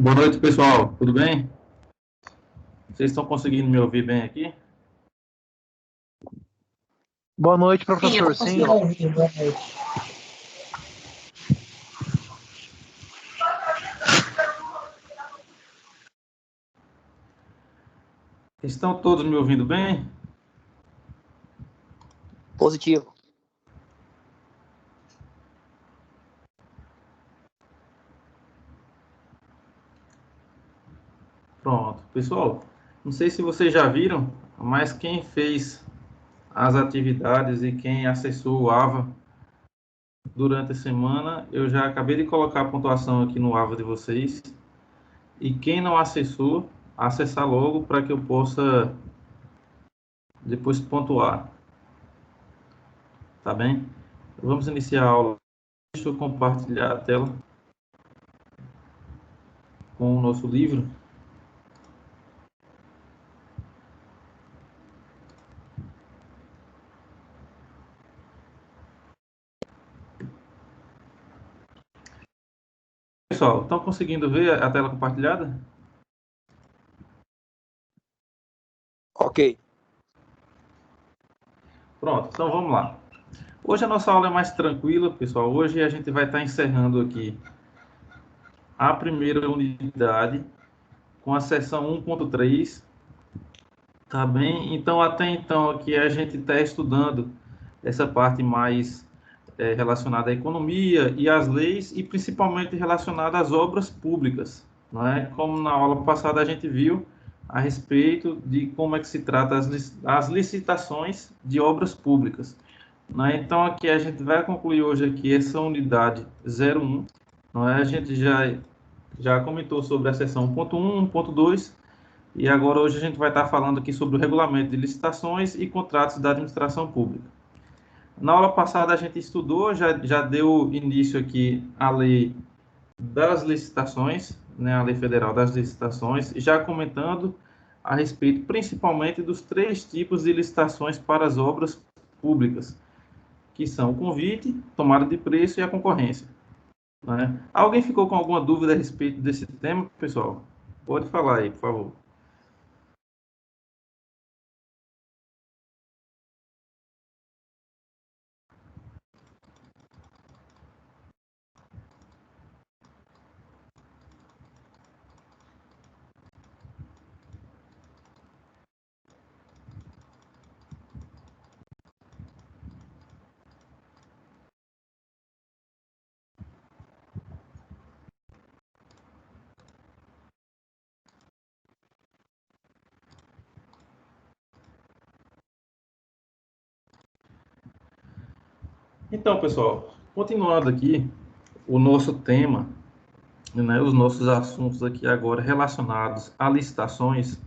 Boa noite, pessoal. Tudo bem? Vocês estão conseguindo me ouvir bem aqui? Boa noite, Sim, eu professor. tô Sim, conseguindo ouvir. Boa noite. Estão todos me ouvindo bem? Positivo. Pronto. Pessoal, não sei se vocês já viram, mas quem fez as atividades e quem acessou o AVA durante a semana, eu já acabei de colocar a pontuação aqui no AVA de vocês. E quem não acessou, acessar logo para que eu possa depois pontuar. Tá bem? Vamos iniciar a aula. Deixa eu compartilhar a tela com o nosso livro. Pessoal, estão conseguindo ver a tela compartilhada? Ok. Pronto, então vamos lá. Hoje a nossa aula é mais tranquila, pessoal. Hoje a gente vai estar encerrando aqui a primeira unidade com a seção 1.3, tá bem? Então, até então aqui a gente está estudando essa parte mais relacionada à economia e às leis e principalmente relacionada às obras públicas, não é? Como na aula passada a gente viu a respeito de como é que se trata as licitações de obras públicas. Né? Então, aqui a gente vai concluir hoje aqui essa unidade 01. Não é? A gente já comentou sobre a seção 1.1, 1.2, e agora hoje a gente vai estar falando aqui sobre o regulamento de licitações e contratos da administração pública. Na aula passada a gente estudou, já deu início aqui à lei das licitações, né, a lei federal das licitações, já comentando a respeito principalmente dos três tipos de licitações para as obras públicas, que são o convite, tomada de preço e a concorrência. Né? Alguém ficou com alguma dúvida a respeito desse tema, pessoal? Pode falar aí, por favor. Então, pessoal, continuando aqui o nosso tema, né, os nossos assuntos aqui agora relacionados a licitações.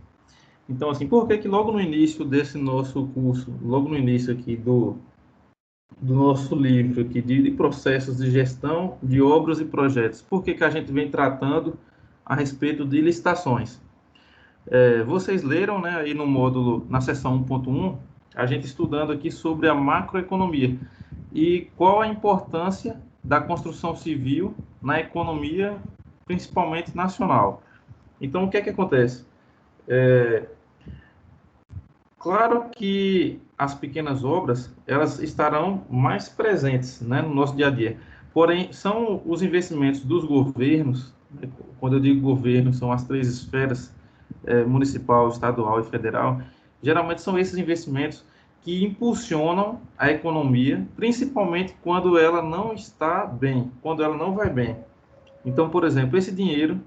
Então, assim, por que logo no início desse nosso curso, logo no início aqui do nosso livro aqui de processos de gestão de obras e projetos, por que a gente vem tratando a respeito de licitações? Vocês leram, né, aí no módulo, na seção 1.1, a gente estudando aqui sobre a macroeconomia e qual a importância da construção civil na economia, principalmente nacional. Então, o que é que acontece? Claro que as pequenas obras, elas estarão mais presentes, né, no nosso dia a dia. Porém, são os investimentos dos governos, né, quando eu digo governo, são as três esferas, municipal, estadual e federal, geralmente são esses investimentos que impulsionam a economia, principalmente quando ela não está bem, quando ela não vai bem. Então, por exemplo, esse dinheiro,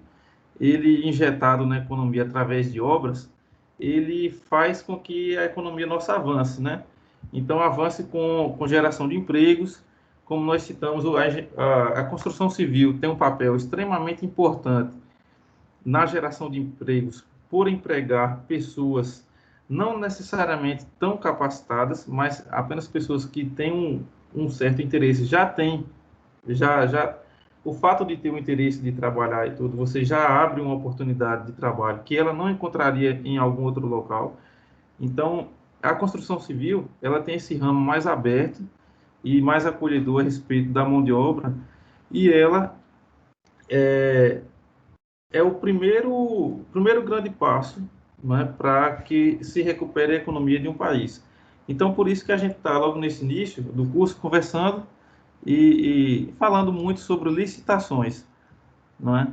ele injetado na economia através de obras, ele faz com que a economia nossa avance, né? Então, avance com geração de empregos, como nós citamos, a construção civil tem um papel extremamente importante na geração de empregos por empregar pessoas não necessariamente tão capacitadas, mas apenas pessoas que têm um certo interesse, já o fato de ter o interesse de trabalhar e tudo, você já abre uma oportunidade de trabalho que ela não encontraria em algum outro local. Então, a construção civil, ela tem esse ramo mais aberto e mais acolhedor a respeito da mão de obra, e ela é o primeiro grande passo, né, para que se recupere a economia de um país. Então, por isso que a gente está logo nesse início do curso conversando e falando muito sobre licitações, não é?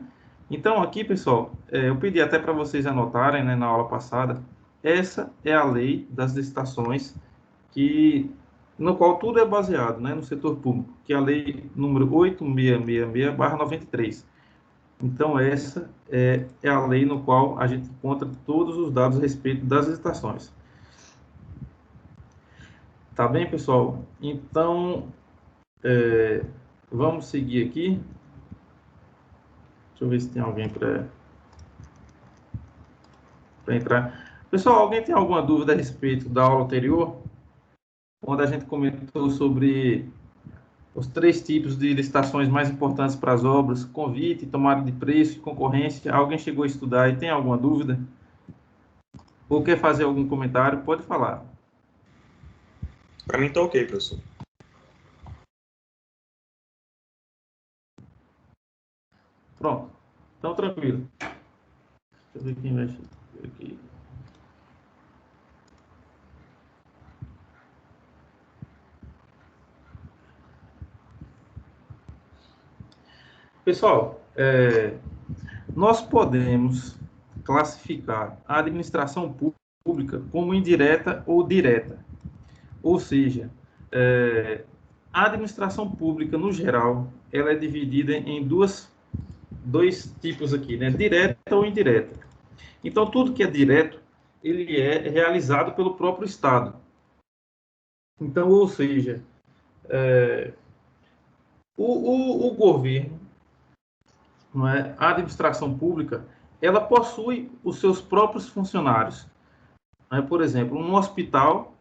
Então, aqui, pessoal, eu pedi até para vocês anotarem, né, na aula passada, essa é a lei das licitações, no qual tudo é baseado, né, no setor público, que é a lei número 8666/93. Então, essa é a lei no qual a gente encontra todos os dados a respeito das licitações. Tá bem, pessoal? Então, vamos seguir aqui. Deixa eu ver se tem alguém para entrar. Pessoal, alguém tem alguma dúvida a respeito da aula anterior? Onde a gente comentou sobre os 3 tipos de licitações mais importantes para as obras: convite, tomada de preço e concorrência. Alguém chegou a estudar e tem alguma dúvida? Ou quer fazer algum comentário? Pode falar. Para mim tá ok, professor. Pronto. Então, tranquilo. Deixa eu ver quem vai aqui. Pessoal, nós podemos classificar a administração pública como indireta ou direta. Ou seja, a administração pública, no geral, ela é dividida em dois tipos aqui, né? Direta ou indireta. Então, tudo que é direto, ele é realizado pelo próprio Estado. Então, ou seja, o governo, não é? A administração pública, ela possui os seus próprios funcionários. Né? Por exemplo, no hospital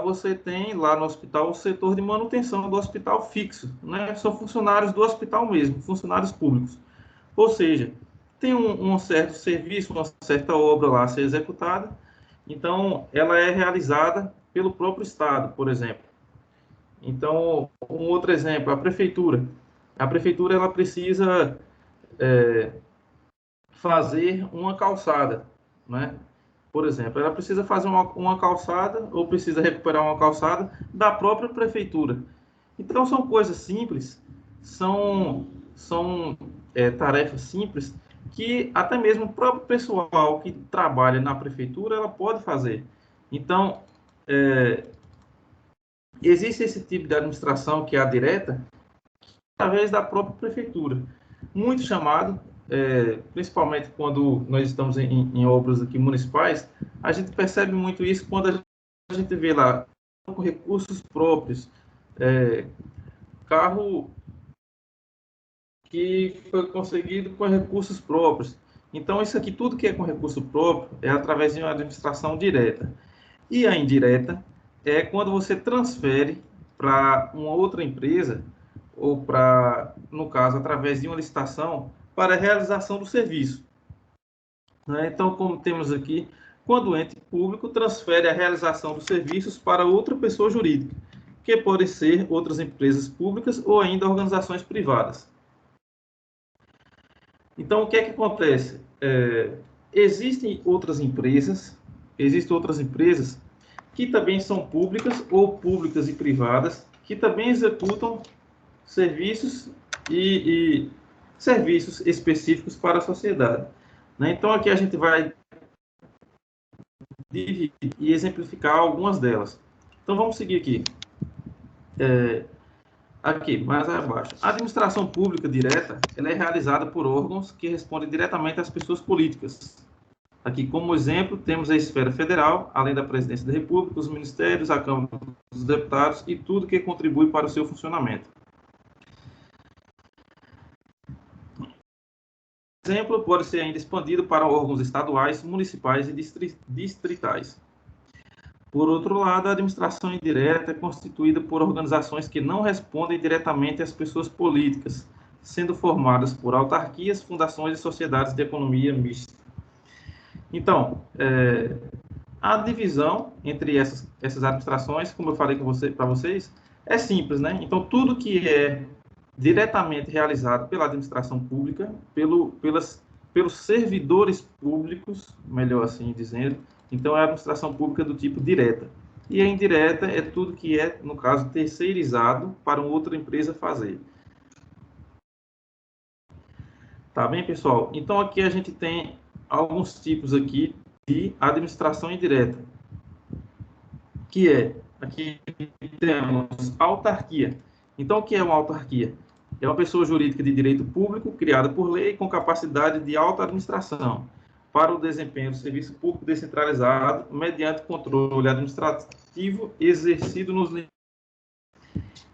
você tem lá no hospital o setor de manutenção do hospital fixo, né? São funcionários do hospital mesmo, funcionários públicos. Ou seja, tem um certo serviço, uma certa obra lá a ser executada, então ela é realizada pelo próprio Estado, por exemplo. Então, um outro exemplo, a prefeitura. A prefeitura ela precisa fazer uma calçada, né? Por exemplo, ela precisa fazer uma calçada ou precisa recuperar uma calçada da própria prefeitura. Então, são coisas simples, são tarefas simples que até mesmo o próprio pessoal que trabalha na prefeitura ela pode fazer. Então, existe esse tipo de administração que é a direta, através da própria prefeitura. Muito chamado, principalmente quando nós estamos em obras aqui municipais, a gente percebe muito isso quando a gente vê lá com recursos próprios, carro que foi conseguido com recursos próprios. Então, isso aqui, tudo que é com recurso próprio, é através de uma administração direta. E a indireta é quando você transfere para uma outra empresa, ou para, no caso, através de uma licitação, para a realização do serviço. Né? Então, como temos aqui, quando o ente público transfere a realização dos serviços para outra pessoa jurídica, que podem ser outras empresas públicas ou ainda organizações privadas. Então, o que é que acontece? Existem outras empresas que também são públicas ou públicas e privadas, que também executam serviços e serviços específicos para a sociedade. Né? Então, aqui a gente vai dividir e exemplificar algumas delas. Então, vamos seguir aqui. Aqui, mais abaixo. A administração pública direta, ela é realizada por órgãos que respondem diretamente às pessoas políticas. Aqui, como exemplo, temos a esfera federal, além da presidência da República, os ministérios, a Câmara dos Deputados e tudo que contribui para o seu funcionamento. Exemplo pode ser ainda expandido para órgãos estaduais, municipais e distritais. Por outro lado, a administração indireta é constituída por organizações que não respondem diretamente às pessoas políticas, sendo formadas por autarquias, fundações e sociedades de economia mista. Então, a divisão entre essas administrações, como eu falei para vocês, é simples, né? Então, tudo que é diretamente realizado pela administração pública, pelos servidores públicos, melhor assim dizendo. Então, é a administração pública do tipo direta. E a indireta é tudo que é, no caso, terceirizado para uma outra empresa fazer. Tá bem, pessoal? Então, aqui a gente tem alguns tipos aqui de administração indireta, que é, aqui temos autarquia. Então, o que é uma autarquia? É uma pessoa jurídica de direito público, criada por lei, com capacidade de auto-administração, para o desempenho do serviço público descentralizado, mediante controle administrativo exercido nos limites.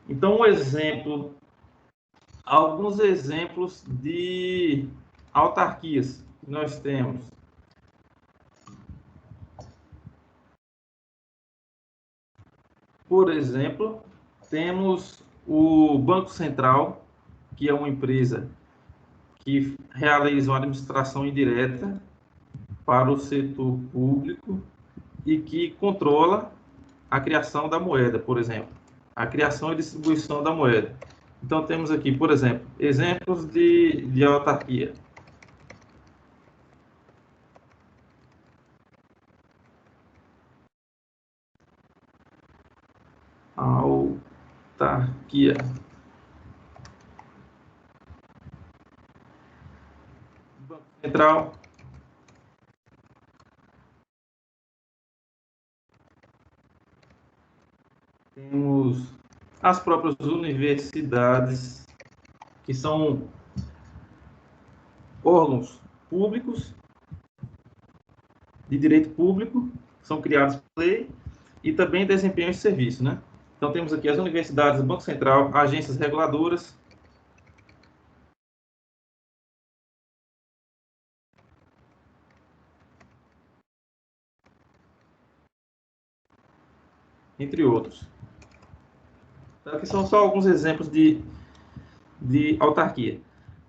Então, um exemplo, alguns exemplos de autarquias que nós temos. Por exemplo, temos o Banco Central, que é uma empresa que realiza uma administração indireta para o setor público e que controla a criação da moeda, por exemplo, a criação e distribuição da moeda. Então, temos aqui, por exemplo, exemplos de autarquia. Autarquia. Banco Central. Temos as próprias universidades, que são órgãos públicos, de direito público, são criados por lei e também desempenham esse serviço, né? Então, temos aqui as universidades, o Banco Central, agências reguladoras, entre outros. Então, aqui são só alguns exemplos de autarquia.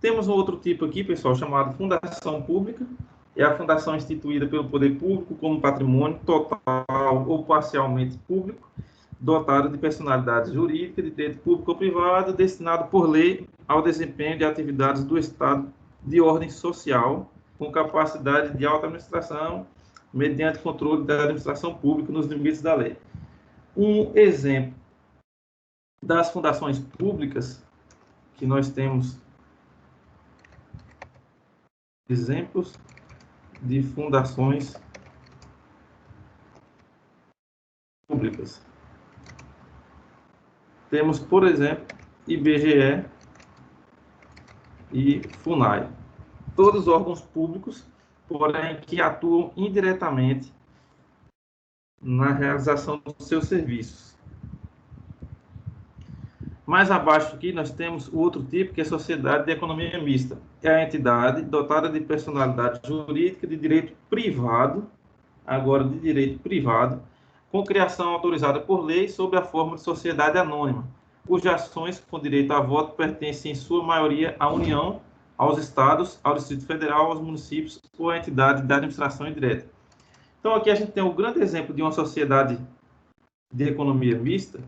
Temos um outro tipo aqui, pessoal, chamado fundação pública. É a fundação instituída pelo poder público como patrimônio total ou parcialmente público, dotada de personalidade jurídica, de direito público ou privado, destinado por lei ao desempenho de atividades do Estado de ordem social, com capacidade de auto-administração, mediante controle da administração pública nos limites da lei. Um exemplo das fundações públicas que nós temos, exemplos de fundações públicas. Temos, por exemplo, IBGE e FUNAI. Todos órgãos públicos, porém, que atuam indiretamente na realização dos seus serviços. Mais abaixo aqui nós temos o outro tipo, que é a sociedade de economia mista. É a entidade dotada de personalidade jurídica de direito privado, agora de direito privado, com criação autorizada por lei sob a forma de sociedade anônima, cujas ações com direito a voto pertencem em sua maioria à União, aos estados, ao Distrito Federal, aos municípios ou à entidade da administração indireta. Então aqui a gente tem um grande exemplo de uma sociedade de economia mista,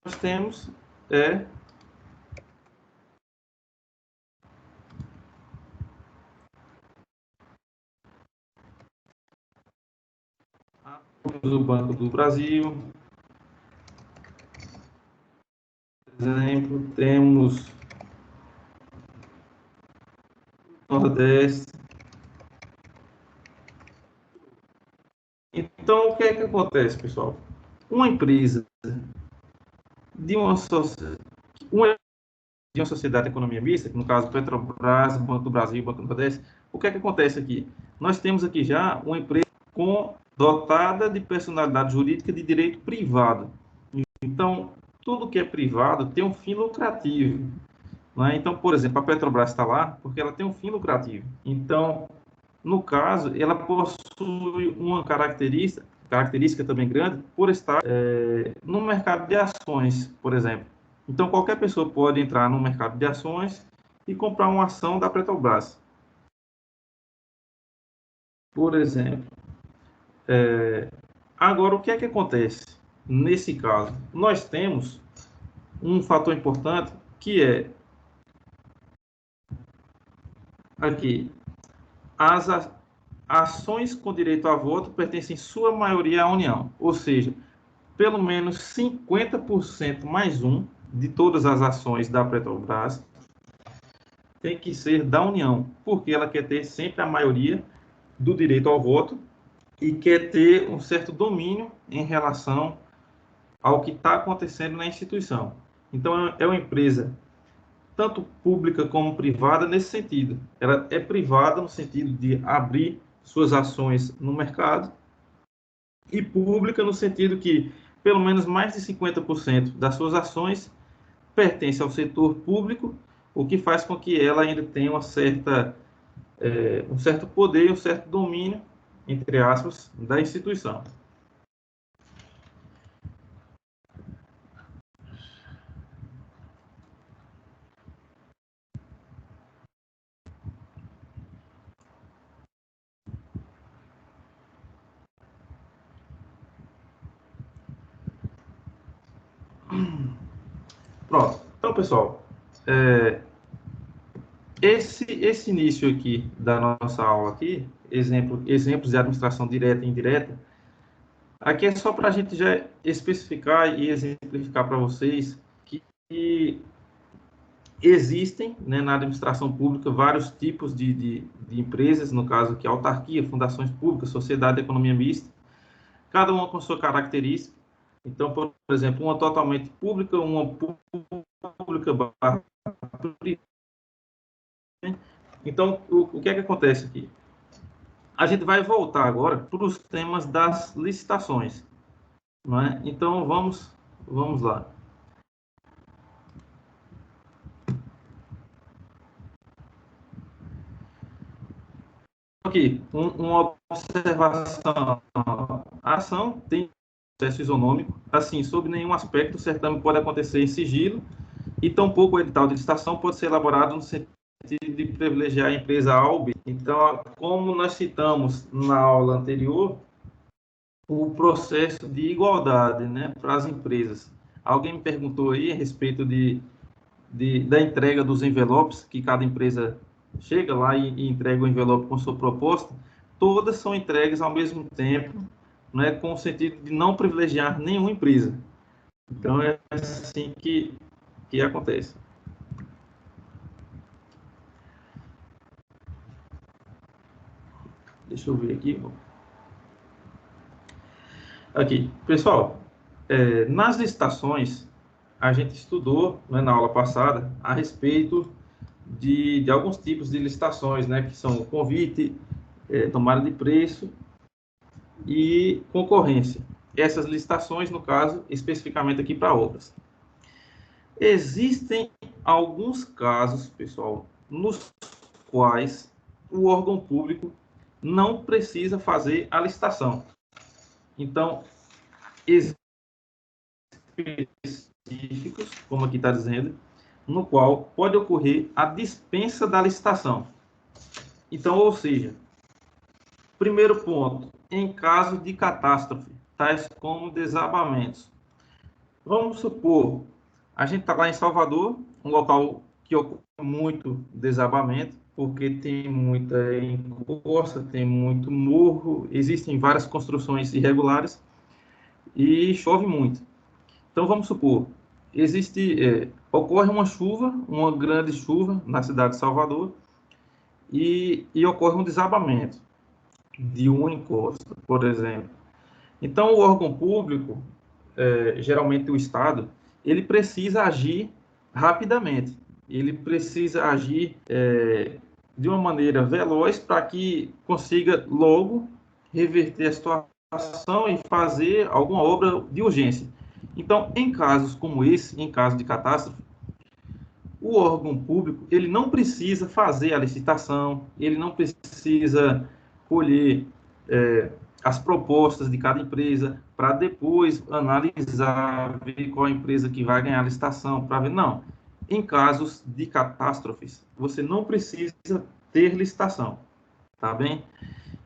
nós temos o Banco do Brasil, por exemplo, temos o Nordeste. Então, o que é que acontece, pessoal? Uma empresa de uma sociedade de economia mista, que no caso Petrobras, Banco do Brasil, Banco do Nordeste, o que é que acontece aqui? Nós temos aqui já uma empresa dotada de personalidade jurídica de direito privado. Então, tudo que é privado tem um fim lucrativo. Né? Então, por exemplo, a Petrobras está lá porque ela tem um fim lucrativo. Então, no caso, ela possui uma característica também grande por estar no mercado de ações, por exemplo. Então, qualquer pessoa pode entrar no mercado de ações e comprar uma ação da Petrobras. Por exemplo, Agora, o que é que acontece nesse caso? Nós temos um fator importante que é aqui, as ações com direito a voto pertencem em sua maioria à União, ou seja, pelo menos 50% mais um de todas as ações da Petrobras tem que ser da União, porque ela quer ter sempre a maioria do direito ao voto e quer ter um certo domínio em relação ao que está acontecendo na instituição. Então, é uma empresa tanto pública como privada nesse sentido. Ela é privada no sentido de abrir suas ações no mercado e pública no sentido que pelo menos mais de 50% das suas ações pertence ao setor público, o que faz com que ela ainda tenha uma certa, um certo poder, um certo domínio, entre aspas, da instituição. Pronto. Então, pessoal, esse início aqui da nossa aula aqui, exemplos de administração direta e indireta, aqui é só para a gente já especificar e exemplificar para vocês que existem, né, na administração pública vários tipos de empresas, no caso aqui autarquia, fundações públicas, sociedade de economia mista, cada uma com sua característica. Então, por exemplo, uma totalmente pública, uma pública barra privada. Então, o que é que acontece aqui? A gente vai voltar agora para os temas das licitações, não é? Então, vamos lá. Aqui, uma observação. A ação tem processo isonômico, assim, sob nenhum aspecto o certame pode acontecer em sigilo e tampouco o edital de licitação pode ser elaborado no sentido de privilegiar a empresa A ou B. Então, como nós citamos na aula anterior, o processo de igualdade, né, para as empresas. Alguém me perguntou aí a respeito da entrega dos envelopes, que cada empresa chega lá e entrega o envelope com sua proposta, todas são entregues ao mesmo tempo, né, com o sentido de não privilegiar nenhuma empresa. Então, é assim que acontece. Deixa eu ver aqui. Aqui, pessoal, nas licitações, a gente estudou, né, na aula passada a respeito de alguns tipos de licitações, né, que são convite, tomada de preço e concorrência. Essas licitações, no caso, especificamente aqui para obras. Existem alguns casos, pessoal, nos quais o órgão público não precisa fazer a licitação. Então, específicos, como aqui está dizendo, no qual pode ocorrer a dispensa da licitação. Então, ou seja, primeiro ponto, em caso de catástrofe, tais como desabamentos. Vamos supor, a gente está lá em Salvador, um local que ocorre muito desabamento, porque tem muita encosta, tem muito morro, existem várias construções irregulares e chove muito. Então, vamos supor, ocorre uma chuva, uma grande chuva na cidade de Salvador e ocorre um desabamento de uma encosta, por exemplo. Então, o órgão público, geralmente o Estado, ele precisa agir rapidamente. Ele precisa agir de uma maneira veloz para que consiga logo reverter a situação e fazer alguma obra de urgência. Então, em casos como esse, em caso de catástrofe, o órgão público ele não precisa fazer a licitação, ele não precisa colher as propostas de cada empresa para depois analisar, ver qual a empresa que vai ganhar a licitação, para ver. Não. Em casos de catástrofes, você não precisa ter licitação, tá bem?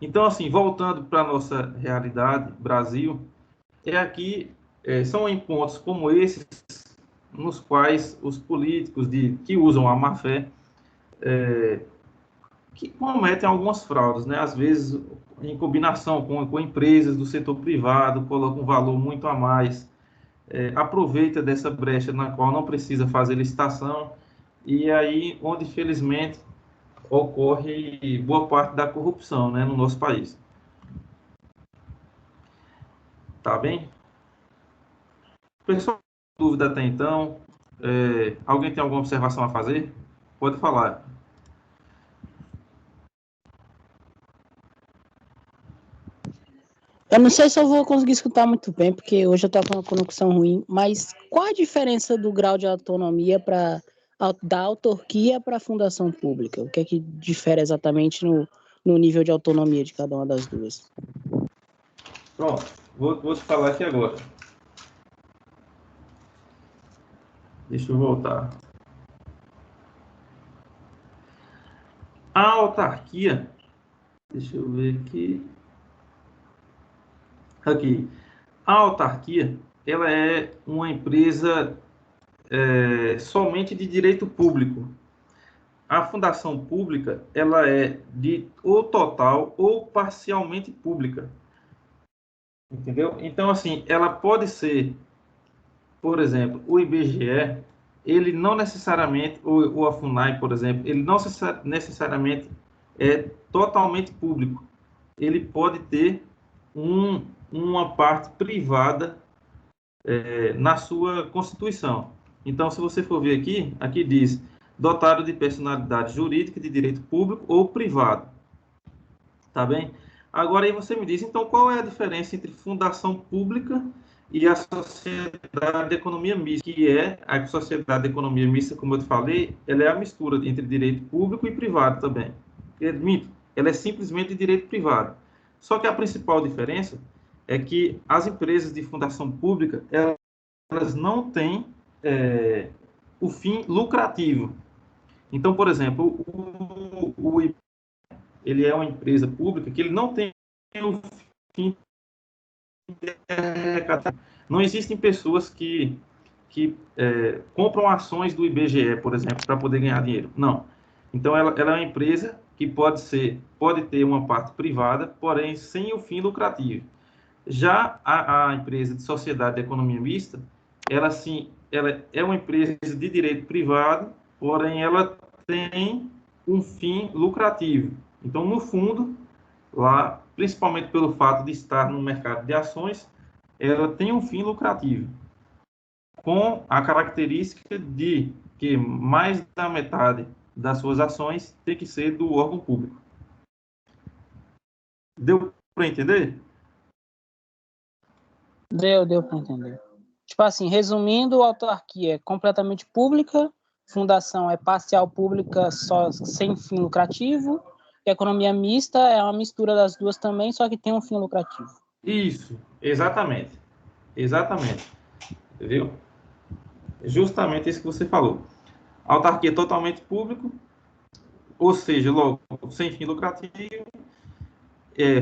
Então, assim, voltando para a nossa realidade, Brasil, são em pontos como esses nos quais os políticos que usam a má-fé que cometem algumas fraudes, né? Às vezes em combinação com empresas do setor privado, colocam um valor muito a mais, aproveita dessa brecha na qual não precisa fazer licitação, e aí onde, infelizmente, ocorre boa parte da corrupção, né, no nosso país. Tá bem? Pessoal, dúvida até então? Alguém tem alguma observação a fazer? Pode falar. Eu não sei se eu vou conseguir escutar muito bem, porque hoje eu estou com uma conexão ruim, mas qual a diferença do grau de autonomia da autarquia para a fundação pública? O que é que difere exatamente no nível de autonomia de cada uma das duas? Pronto, vou te falar aqui agora. Deixa eu voltar. A autarquia, deixa eu ver aqui. Aqui. A autarquia, ela é uma empresa somente de direito público. A fundação pública, ela é de ou total ou parcialmente pública. Entendeu? Então, assim, ela pode ser, por exemplo, o IBGE, ele não necessariamente, ou a FUNAI, por exemplo, ele não necessariamente é totalmente público. Ele pode ter uma parte privada na sua Constituição. Então, se você for ver aqui diz dotado de personalidade jurídica de direito público ou privado. Tá bem? Agora aí você me diz, então, qual é a diferença entre fundação pública e a sociedade de economia mista, que é a sociedade de economia mista, como eu te falei, ela é a mistura entre direito público e privado também. Admito, ela é simplesmente de direito privado. Só que a principal diferença é que as empresas de fundação pública, elas não têm o fim lucrativo. Então, por exemplo, ele é uma empresa pública que ele não tem o fim de arrecadar. Não existem pessoas que compram ações do IBGE, por exemplo, para poder ganhar dinheiro. Não. Então, ela é uma empresa que pode ter uma parte privada, porém sem o fim lucrativo. Já a empresa de sociedade de economia mista, ela é uma empresa de direito privado, porém ela tem um fim lucrativo. Então, no fundo, lá, principalmente pelo fato de estar no mercado de ações, ela tem um fim lucrativo, com a característica de que mais da metade das suas ações tem que ser do órgão público. Deu para entender? Deu para entender. Tipo assim, resumindo, a autarquia é completamente pública, fundação é parcial pública, só sem fim lucrativo, e a economia mista é uma mistura das duas também, só que tem um fim lucrativo. Isso, exatamente. Exatamente. Entendeu? Justamente isso que você falou. A autarquia é totalmente público, ou seja, logo, sem fim lucrativo,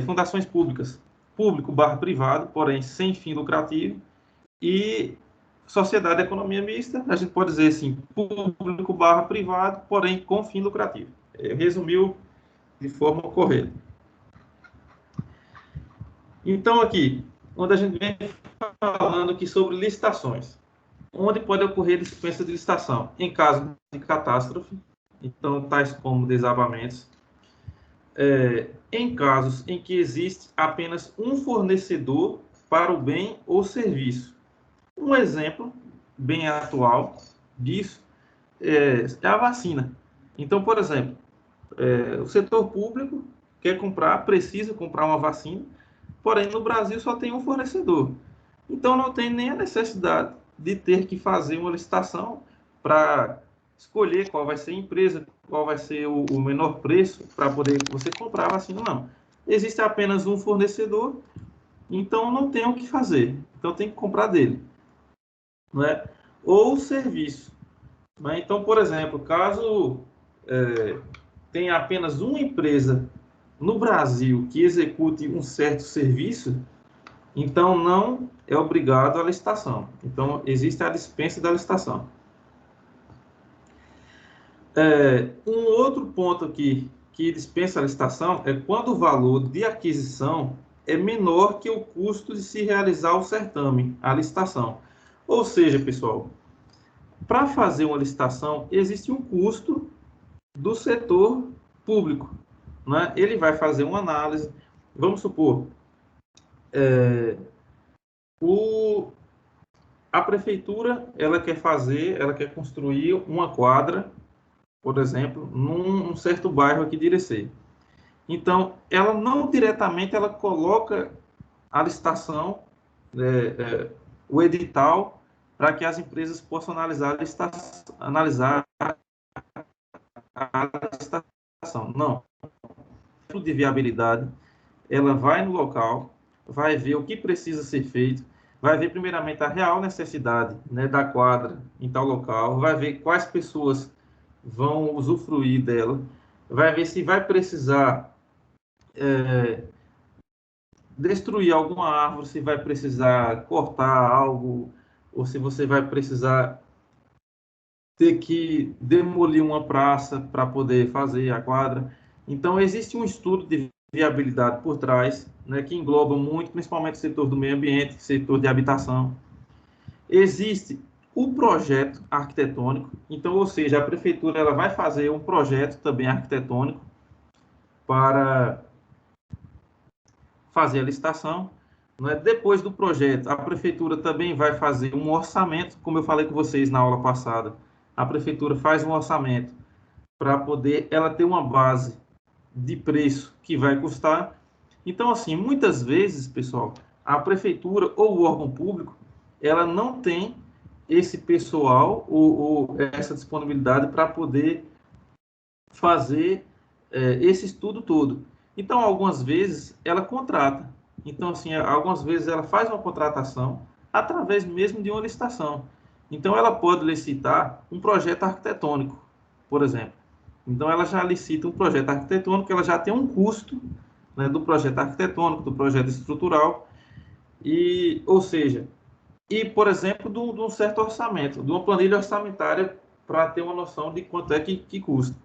fundações públicas, público/privado, porém sem fim lucrativo, e sociedade de economia mista, a gente pode dizer assim, público/privado, porém com fim lucrativo. Resumiu de forma correta. Então, aqui, onde a gente vem falando aqui sobre licitações, onde pode ocorrer dispensa de licitação? Em caso de catástrofe, então, tais como desabamentos, em casos em que existe apenas um fornecedor para o bem ou serviço. Um exemplo bem atual disso é a vacina. Então, por exemplo, o setor público precisa comprar uma vacina, porém no Brasil só tem um fornecedor. Então não tem nem a necessidade de ter que fazer uma licitação para escolher qual vai ser a empresa, qual vai ser o menor preço para poder você comprar a vacina, não. Existe apenas um fornecedor, então não tem o que fazer. Então tem que comprar dele. Não é? Ou serviço. Né? Então, por exemplo, caso tenha apenas uma empresa no Brasil que execute um certo serviço, então não é obrigado à licitação. Então, existe a dispensa da licitação. Um outro ponto aqui que dispensa a licitação é quando o valor de aquisição é menor que o custo de se realizar o certame, a licitação. Ou seja, pessoal, para fazer uma licitação, existe um custo do setor público, né? Ele vai fazer uma análise, vamos supor, a prefeitura, ela quer construir uma quadra, por exemplo, num certo bairro aqui de Irecê. Então, ela não diretamente, ela coloca a licitação, o edital, para que as empresas possam analisar a licitação. Não. De viabilidade, ela vai no local, vai ver o que precisa ser feito, vai ver primeiramente a real necessidade, né, da quadra em tal local, vai ver quais pessoas vão usufruir dela, vai ver se vai precisar destruir alguma árvore, se vai precisar cortar algo, ou se você vai precisar ter que demolir uma praça para poder fazer a quadra. Então, existe um estudo de viabilidade por trás, né, que engloba muito, principalmente o setor do meio ambiente, setor de habitação. Existe o projeto arquitetônico, então, ou seja, a prefeitura ela vai fazer um projeto também arquitetônico para fazer a licitação. Né? Depois do projeto, a prefeitura também vai fazer um orçamento, como eu falei com vocês na aula passada. A prefeitura faz um orçamento para poder ela ter uma base de preço que vai custar. Então, assim, muitas vezes, pessoal, a prefeitura ou o órgão público, ela não tem esse pessoal ou essa disponibilidade para poder fazer esse estudo todo. Então, algumas vezes, ela contrata. Então, assim, algumas vezes ela faz uma contratação através mesmo de uma licitação. Então, ela pode licitar um projeto arquitetônico, por exemplo. Então, ela já licita um projeto arquitetônico, ela já tem um custo, né, do projeto arquitetônico, do projeto estrutural, ou seja, por exemplo, de um certo orçamento, de uma planilha orçamentária para ter uma noção de quanto é que custa.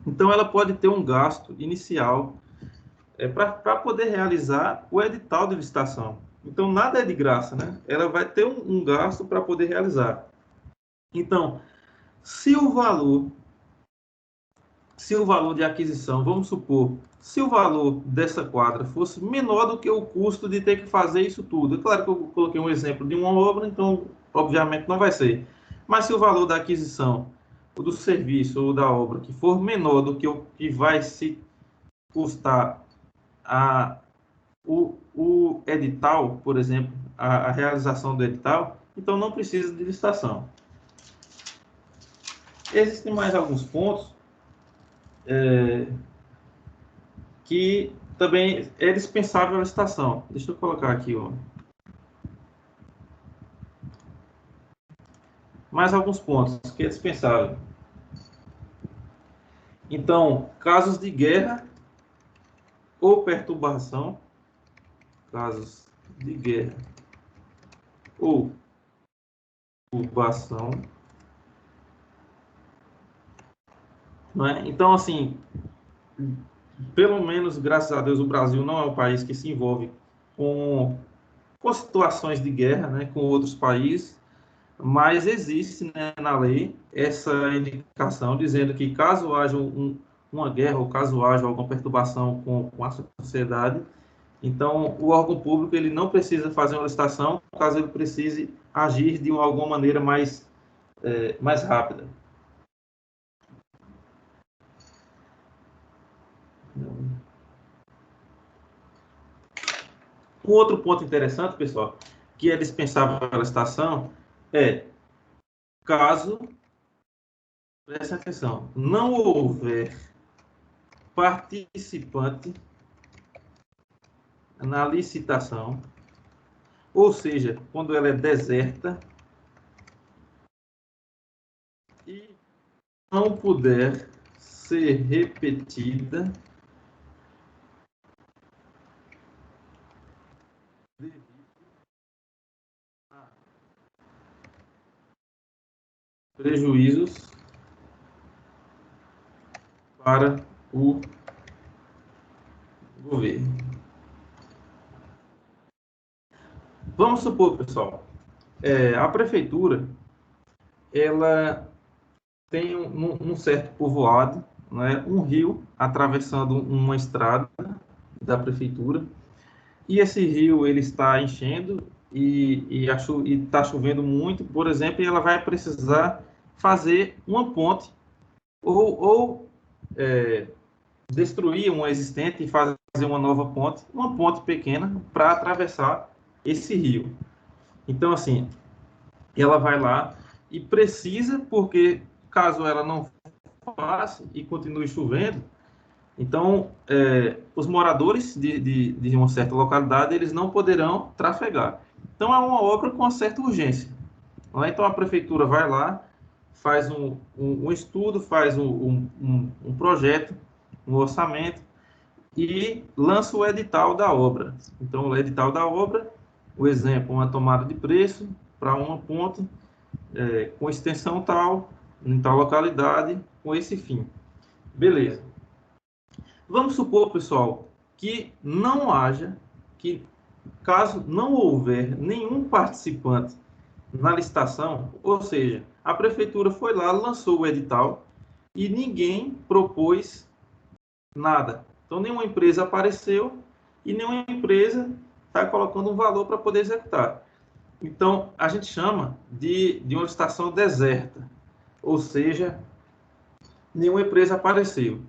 Então, ela pode ter um gasto inicial para poder realizar o edital de licitação. Então, nada é de graça, né? Ela vai ter um gasto para poder realizar. Então, se o valor de aquisição, vamos supor, se o valor dessa quadra fosse menor do que o custo de ter que fazer isso tudo, é claro que eu coloquei um exemplo de uma obra, então, obviamente, não vai ser. Mas se o valor da aquisição, ou do serviço, ou da obra, que for menor do que o que vai se custar o edital, por exemplo, a realização do edital, então não precisa de licitação. Existem mais alguns pontos que também é dispensável a licitação. Deixa eu colocar aqui, ó. Mais alguns pontos que é dispensável. Então, casos de guerra ou perturbação, casos de guerra ou perturbação, não é? Então, assim, pelo menos, graças a Deus, o Brasil não é um país que se envolve com situações de guerra, né, com outros países, mas existe, né, na lei essa indicação dizendo que caso haja uma guerra ou caso haja alguma perturbação com a sociedade, então o órgão público ele não precisa fazer uma licitação caso ele precise agir de alguma maneira mais rápida. Um outro ponto interessante, pessoal, que é dispensável a licitação, caso, preste atenção, não houver participante na licitação, ou seja, quando ela é deserta e não puder ser repetida prejuízos para o governo. Vamos supor, pessoal, a prefeitura, ela tem um certo povoado, né, um rio atravessando uma estrada da prefeitura, e esse rio ele está enchendo e está chovendo muito, por exemplo, e ela vai precisar fazer uma ponte ou destruir uma existente e fazer uma nova ponte, uma ponte pequena para atravessar esse rio. Então, assim, ela vai lá e precisa, porque caso ela não faça e continue chovendo, então os moradores de uma certa localidade, eles não poderão trafegar. Então, é uma obra com uma certa urgência. Então, a prefeitura vai lá, faz um estudo, faz um projeto, um orçamento, e lança o edital da obra. Então, o edital da obra, o exemplo, uma tomada de preço para uma ponte com extensão tal, em tal localidade, com esse fim. Beleza. Vamos supor, pessoal, que não haja, que caso não houver nenhum participante na licitação, ou seja, a prefeitura foi lá, lançou o edital e ninguém propôs nada. Então, nenhuma empresa apareceu e nenhuma empresa está colocando um valor para poder executar. Então, a gente chama de uma licitação deserta, ou seja, nenhuma empresa apareceu.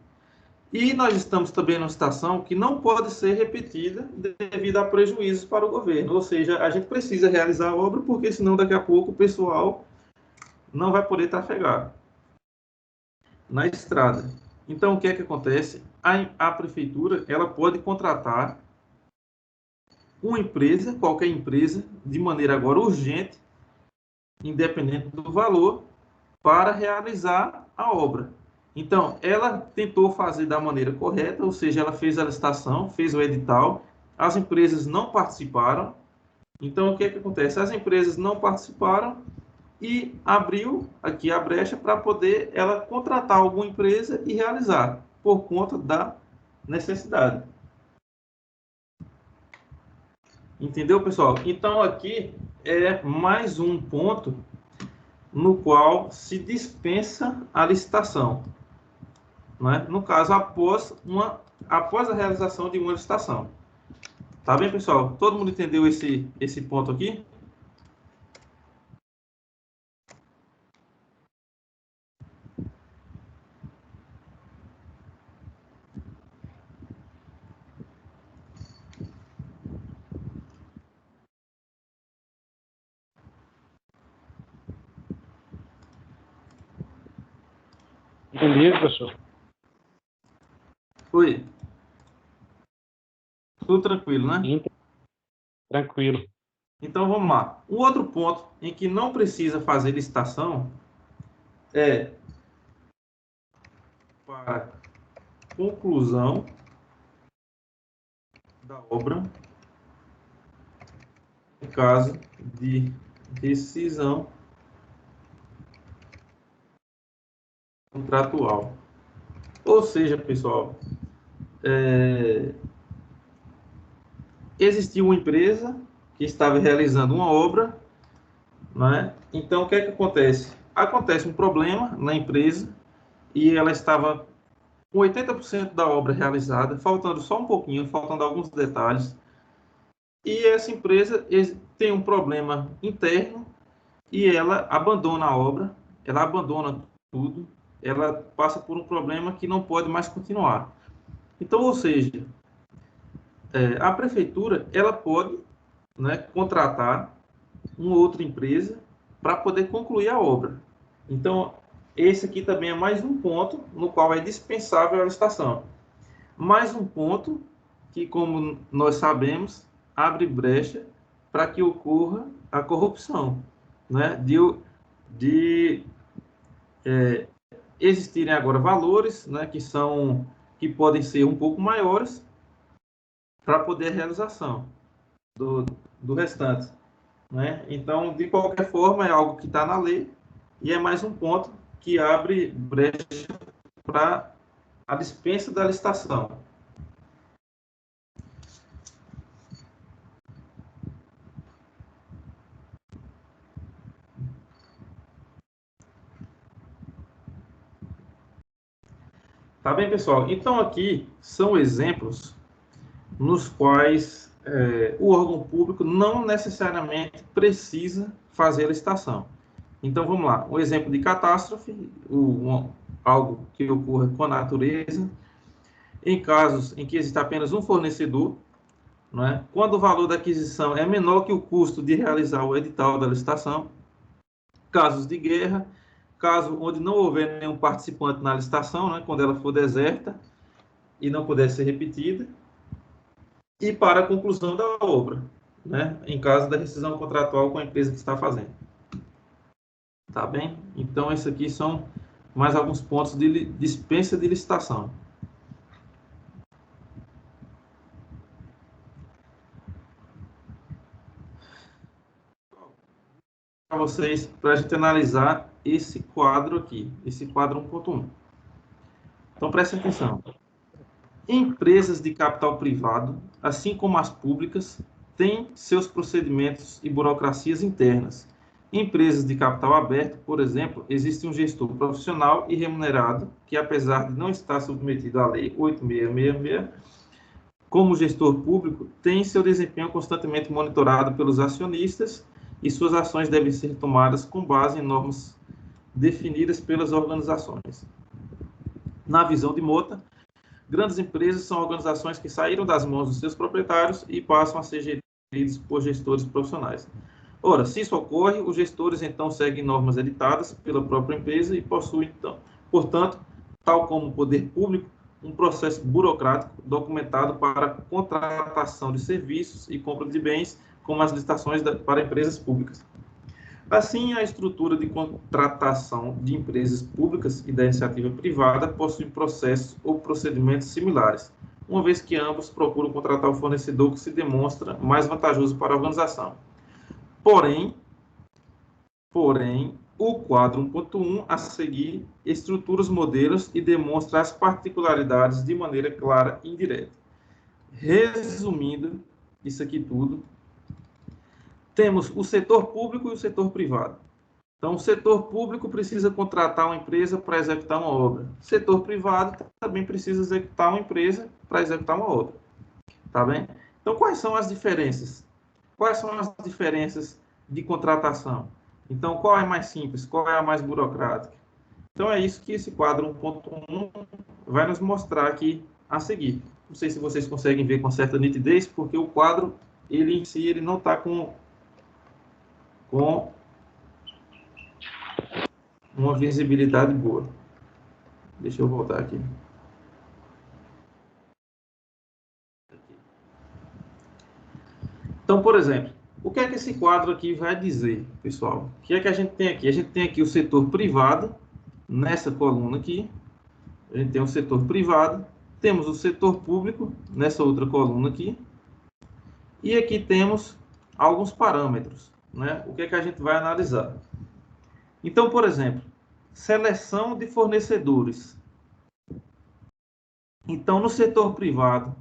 E nós estamos também numa licitação que não pode ser repetida devido a prejuízos para o governo, ou seja, a gente precisa realizar a obra, porque senão daqui a pouco o pessoal não vai poder trafegar na estrada. Então, o que é que acontece? A prefeitura, ela pode contratar uma empresa, qualquer empresa, de maneira agora urgente, independente do valor, para realizar a obra. Então, ela tentou fazer da maneira correta, ou seja, ela fez a licitação, fez o edital, as empresas não participaram. Então, o que é que acontece? As empresas não participaram e abriu aqui a brecha para poder ela contratar alguma empresa e realizar, por conta da necessidade. Entendeu, pessoal? Então, aqui é mais um ponto no qual se dispensa a licitação, não é? No caso, após a realização de uma licitação. Tá bem, pessoal? Todo mundo entendeu esse ponto aqui? Entendi, professor. Oi. Tudo tranquilo, né? Tranquilo. Então, vamos lá. Um outro ponto em que não precisa fazer licitação é para conclusão da obra, em caso de rescisão contratual. Ou seja, pessoal, existia uma empresa que estava realizando uma obra, né? Então, o que é que acontece? Acontece um problema na empresa e ela estava com 80% da obra realizada, faltando só um pouquinho, faltando alguns detalhes. E essa empresa tem um problema interno e ela abandona a obra, ela abandona tudo, ela passa por um problema que não pode mais continuar. Então, ou seja, a prefeitura ela pode, né, contratar uma outra empresa para poder concluir a obra. Então, esse aqui também é mais um ponto no qual é dispensável a licitação. Mais um ponto que, como nós sabemos, abre brecha para que ocorra a corrupção, né? De existirem agora valores, né, que podem ser um pouco maiores para poder a realização do restante, né? Então, de qualquer forma, é algo que está na lei e é mais um ponto que abre brecha para a dispensa da licitação. Tá bem, pessoal? Então, aqui são exemplos nos quais o órgão público não necessariamente precisa fazer a licitação. Então, vamos lá. Um exemplo de catástrofe, algo que ocorra com a natureza, em casos em que existe apenas um fornecedor, não é? Quando o valor da aquisição é menor que o custo de realizar o edital da licitação, casos de guerra, caso onde não houver nenhum participante na licitação, né, quando ela for deserta e não puder ser repetida, e para a conclusão da obra, né, em caso da rescisão contratual com a empresa que está fazendo. Tá bem? Então, esses aqui são mais alguns pontos de dispensa de licitação. Para vocês, para a gente analisar esse quadro aqui, esse quadro 1.1. Então, prestem atenção. Empresas de capital privado, assim como as públicas, têm seus procedimentos e burocracias internas. Em empresas de capital aberto, por exemplo, existe um gestor profissional e remunerado, que apesar de não estar submetido à Lei 8666, como gestor público, tem seu desempenho constantemente monitorado pelos acionistas e suas ações devem ser tomadas com base em normas definidas pelas organizações. Na visão de Mota, grandes empresas são organizações que saíram das mãos dos seus proprietários e passam a ser geridas por gestores profissionais. Ora, se isso ocorre, os gestores então seguem normas editadas pela própria empresa e possuem, então, portanto, tal como o poder público, um processo burocrático documentado para contratação de serviços e compra de bens, como as licitações para empresas públicas. Assim, a estrutura de contratação de empresas públicas e da iniciativa privada possui processos ou procedimentos similares, uma vez que ambos procuram contratar o fornecedor que se demonstra mais vantajoso para a organização. Porém, o quadro 1.1 a seguir estrutura os modelos e demonstra as particularidades de maneira clara e indireta. Resumindo isso aqui tudo, temos o setor público e o setor privado. Então, o setor público precisa contratar uma empresa para executar uma obra. O setor privado também precisa executar uma empresa para executar uma obra. Tá bem? Então, quais são as diferenças? Quais são as diferenças de contratação? Então, qual é mais simples? Qual é a mais burocrática? Então, é isso que esse quadro 1.1 vai nos mostrar aqui a seguir. Não sei se vocês conseguem ver com certa nitidez, porque o quadro, ele em si, ele não está com uma visibilidade boa. Deixa eu voltar aqui. Então, por exemplo, o que é que esse quadro aqui vai dizer, pessoal? O que é que a gente tem aqui? A gente tem aqui o setor privado, nessa coluna aqui. A gente tem o setor privado. Temos o setor público, nessa outra coluna aqui. E aqui temos alguns parâmetros, né? O que é que a gente vai analisar? Então, por exemplo, seleção de fornecedores. Então, no setor privado,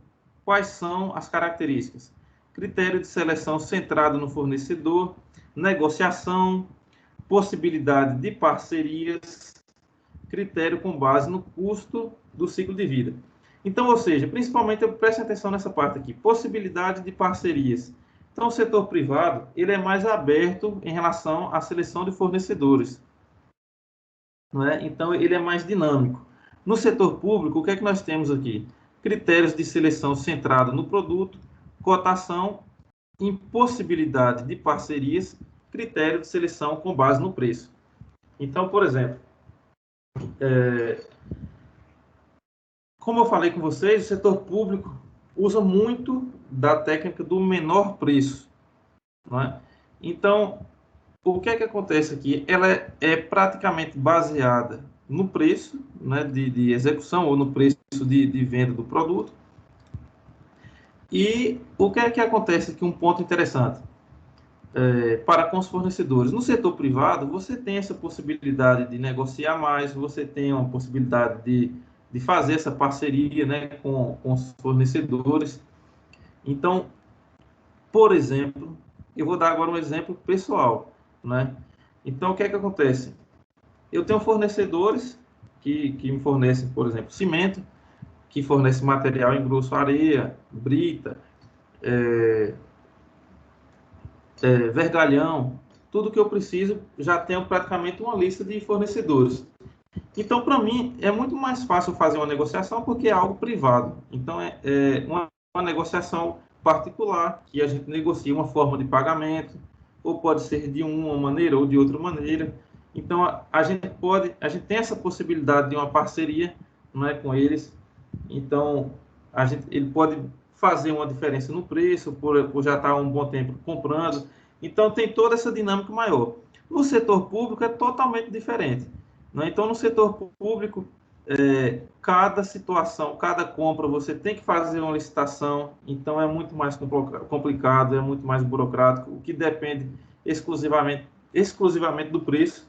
quais são as características? Critério de seleção centrado no fornecedor, negociação, possibilidade de parcerias, critério com base no custo do ciclo de vida. Então, ou seja, principalmente, preste atenção nessa parte aqui, possibilidade de parcerias. Então, o setor privado, ele é mais aberto em relação à seleção de fornecedores, não é? Então, ele é mais dinâmico. No setor público, o que é que nós temos aqui? Critérios de seleção centrado no produto, cotação, impossibilidade de parcerias, critério de seleção com base no preço. Então, por exemplo, como eu falei com vocês, o setor público usa muito da técnica do menor preço, não é? Então, o que é que acontece aqui? Ela é praticamente baseada no preço, né, de execução ou no preço de venda do produto. E o que é que acontece aqui? Um ponto interessante. para com os fornecedores. No setor privado, você tem essa possibilidade de negociar mais, você tem uma possibilidade de fazer essa parceria, né, com os fornecedores. Então, por exemplo, eu vou dar agora um exemplo pessoal, né? Então, o que é que acontece? Eu tenho fornecedores que me fornecem, por exemplo, cimento, que fornece material em grosso, areia, brita, vergalhão, tudo que eu preciso, já tenho praticamente uma lista de fornecedores. Então, para mim, é muito mais fácil fazer uma negociação porque é algo privado. Então, é uma negociação particular, que a gente negocia uma forma de pagamento, ou pode ser de uma maneira ou de outra maneira. Então, a gente tem essa possibilidade de uma parceria, não é, com eles. Então, ele pode fazer uma diferença no preço, por já estar um bom tempo comprando. Então, tem toda essa dinâmica maior. No setor público é totalmente diferente, né? Então, no setor público, cada situação, cada compra, você tem que fazer uma licitação, então é muito mais complicado, é muito mais burocrático, o que depende exclusivamente do preço.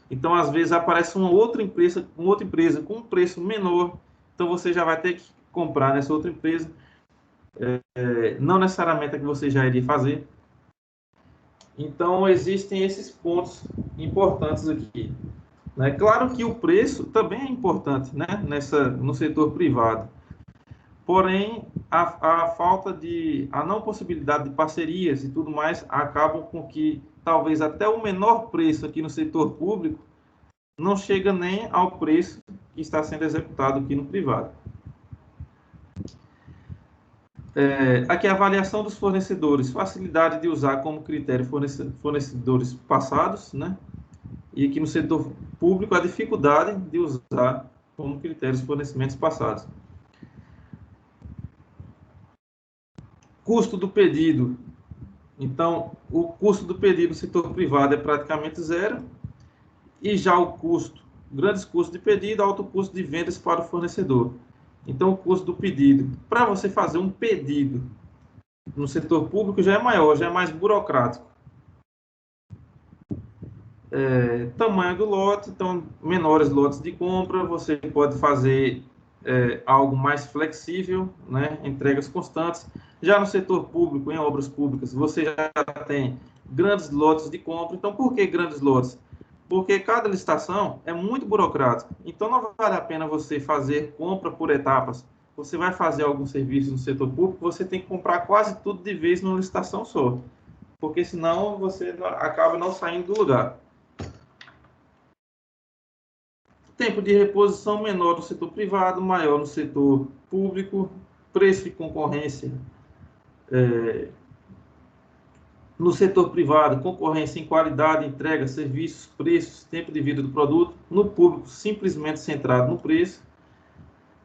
Então, às vezes, aparece uma outra empresa com um preço menor, então você já vai ter que comprar nessa outra empresa, não necessariamente a que você já iria fazer. Então, existem esses pontos importantes aqui, né? Claro que o preço também é importante, né, no setor privado. Porém, a não possibilidade de parcerias e tudo mais acabam com que talvez até o menor preço aqui no setor público não chega nem ao preço que está sendo executado aqui no privado. Aqui a avaliação dos fornecedores, facilidade de usar como critério fornecedores passados, né? E aqui no setor público a dificuldade de usar como critério os fornecimentos passados. Custo do pedido. Então, o custo do pedido no setor privado é praticamente zero, e já o custo, grandes custos de pedido, alto custo de vendas para o fornecedor. Então, o custo do pedido, para você fazer um pedido no setor público já é maior, já é mais burocrático. Tamanho do lote, então, menores lotes de compra, você pode fazer algo mais flexível, né, entregas constantes. Já no setor público, em obras públicas, você já tem grandes lotes de compra. Então, por que grandes lotes? Porque cada licitação é muito burocrática. Então, não vale a pena você fazer compra por etapas. Você vai fazer algum serviço no setor público, você tem que comprar quase tudo de vez numa licitação só. Porque senão você acaba não saindo do lugar. Tempo de reposição menor no setor privado, maior no setor público. Preço e concorrência. No setor privado, concorrência em qualidade, entrega, serviços, preços, tempo de vida do produto. No público, simplesmente centrado no preço.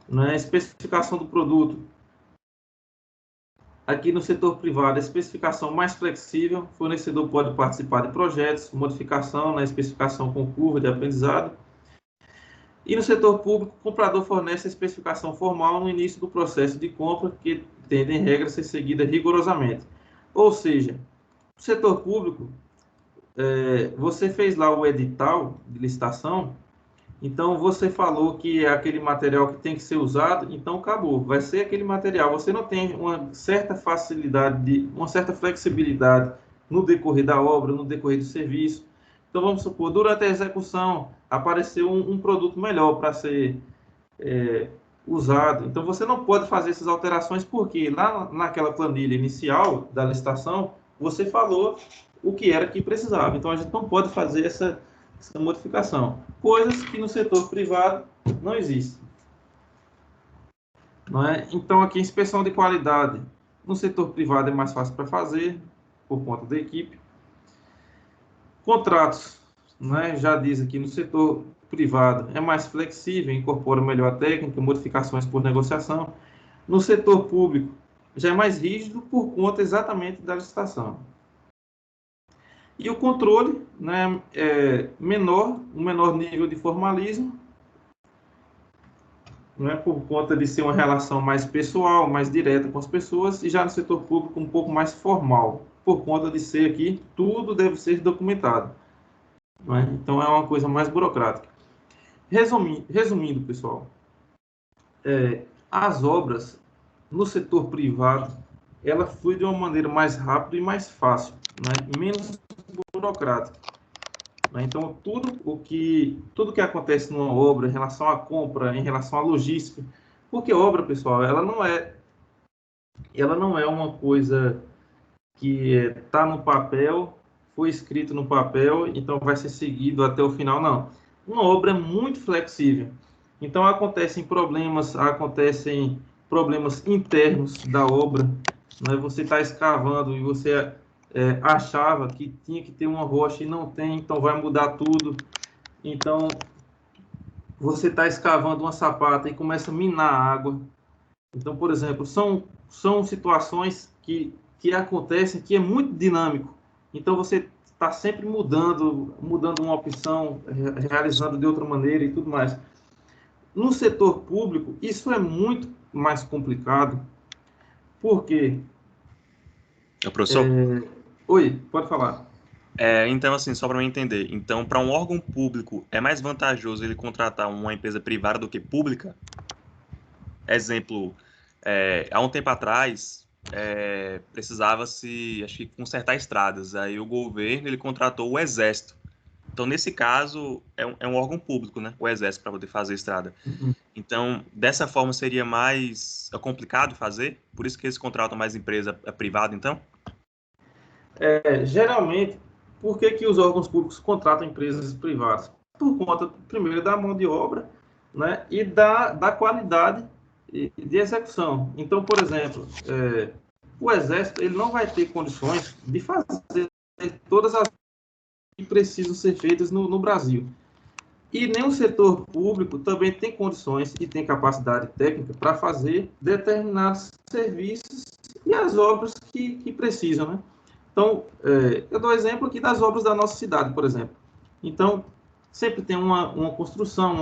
Né? Especificação do produto. Aqui no setor privado, a especificação mais flexível. O fornecedor pode participar de projetos, modificação na especificação com curva de aprendizado. E no setor público, o comprador fornece a especificação formal no início do processo de compra, que tende, em regra, a ser seguida rigorosamente. Ou seja, no setor público, você fez lá o edital de licitação, então você falou que é aquele material que tem que ser usado, então acabou, vai ser aquele material. Você não tem uma certa facilidade, uma certa flexibilidade no decorrer da obra, no decorrer do serviço. Então vamos supor, durante a execução apareceu um produto melhor para ser usado. Então você não pode fazer essas alterações porque lá naquela planilha inicial da licitação, você falou o que era que precisava. Então a gente não pode fazer essa modificação. Coisas que no setor privado não existem. Não é? Então aqui inspeção de qualidade. No setor privado é mais fácil para fazer, por conta da equipe. Contratos, né? Já diz aqui, no setor privado é mais flexível, incorpora melhor a técnica, modificações por negociação. No setor público já é mais rígido por conta exatamente da licitação. E o controle, né, é um menor nível de formalismo, né, por conta de ser uma relação mais pessoal, mais direta com as pessoas, e já no setor público um pouco mais formal, por conta de ser aqui, tudo deve ser documentado. Não é? Então, é uma coisa mais burocrática. Resumindo, pessoal, as obras no setor privado, ela flui de uma maneira mais rápida e mais fácil, né? Menos burocrática. Né? Então, tudo que acontece numa obra em relação à compra, em relação à logística, porque obra, pessoal, ela não é uma coisa que está no papel, foi escrito no papel, então vai ser seguido até o final, não. Uma obra é muito flexível. Então, acontecem problemas internos da obra, né? Você está escavando e você achava que tinha que ter uma rocha e não tem, então vai mudar tudo. Então, você está escavando uma sapata e começa a minar a água. Então, por exemplo, são situações que acontecem que é muito dinâmico. Então, você está sempre mudando uma opção, realizando de outra maneira e tudo mais. No setor público, isso é muito mais complicado, porque... Professor? Oi, pode falar. Então, assim, só para eu entender. Então, para um órgão público, é mais vantajoso ele contratar uma empresa privada do que pública? Exemplo, há um tempo atrás, precisava-se, acho que, consertar estradas. Aí o governo, ele contratou o Exército. Então, nesse caso, é um órgão público, né? O Exército, para poder fazer a estrada. Então, dessa forma, seria mais complicado fazer? Por isso que eles contratam mais empresa privada, então? Geralmente, por que os órgãos públicos contratam empresas privadas? Por conta, primeiro, da mão de obra, né, e da qualidade de execução. Então, por exemplo, o Exército ele não vai ter condições de fazer todas as que precisam ser feitas no Brasil. E nem o setor público também tem condições e tem capacidade técnica para fazer determinados serviços e as obras que precisam, né? Então, eu dou exemplo aqui das obras da nossa cidade, por exemplo. Então, sempre tem uma construção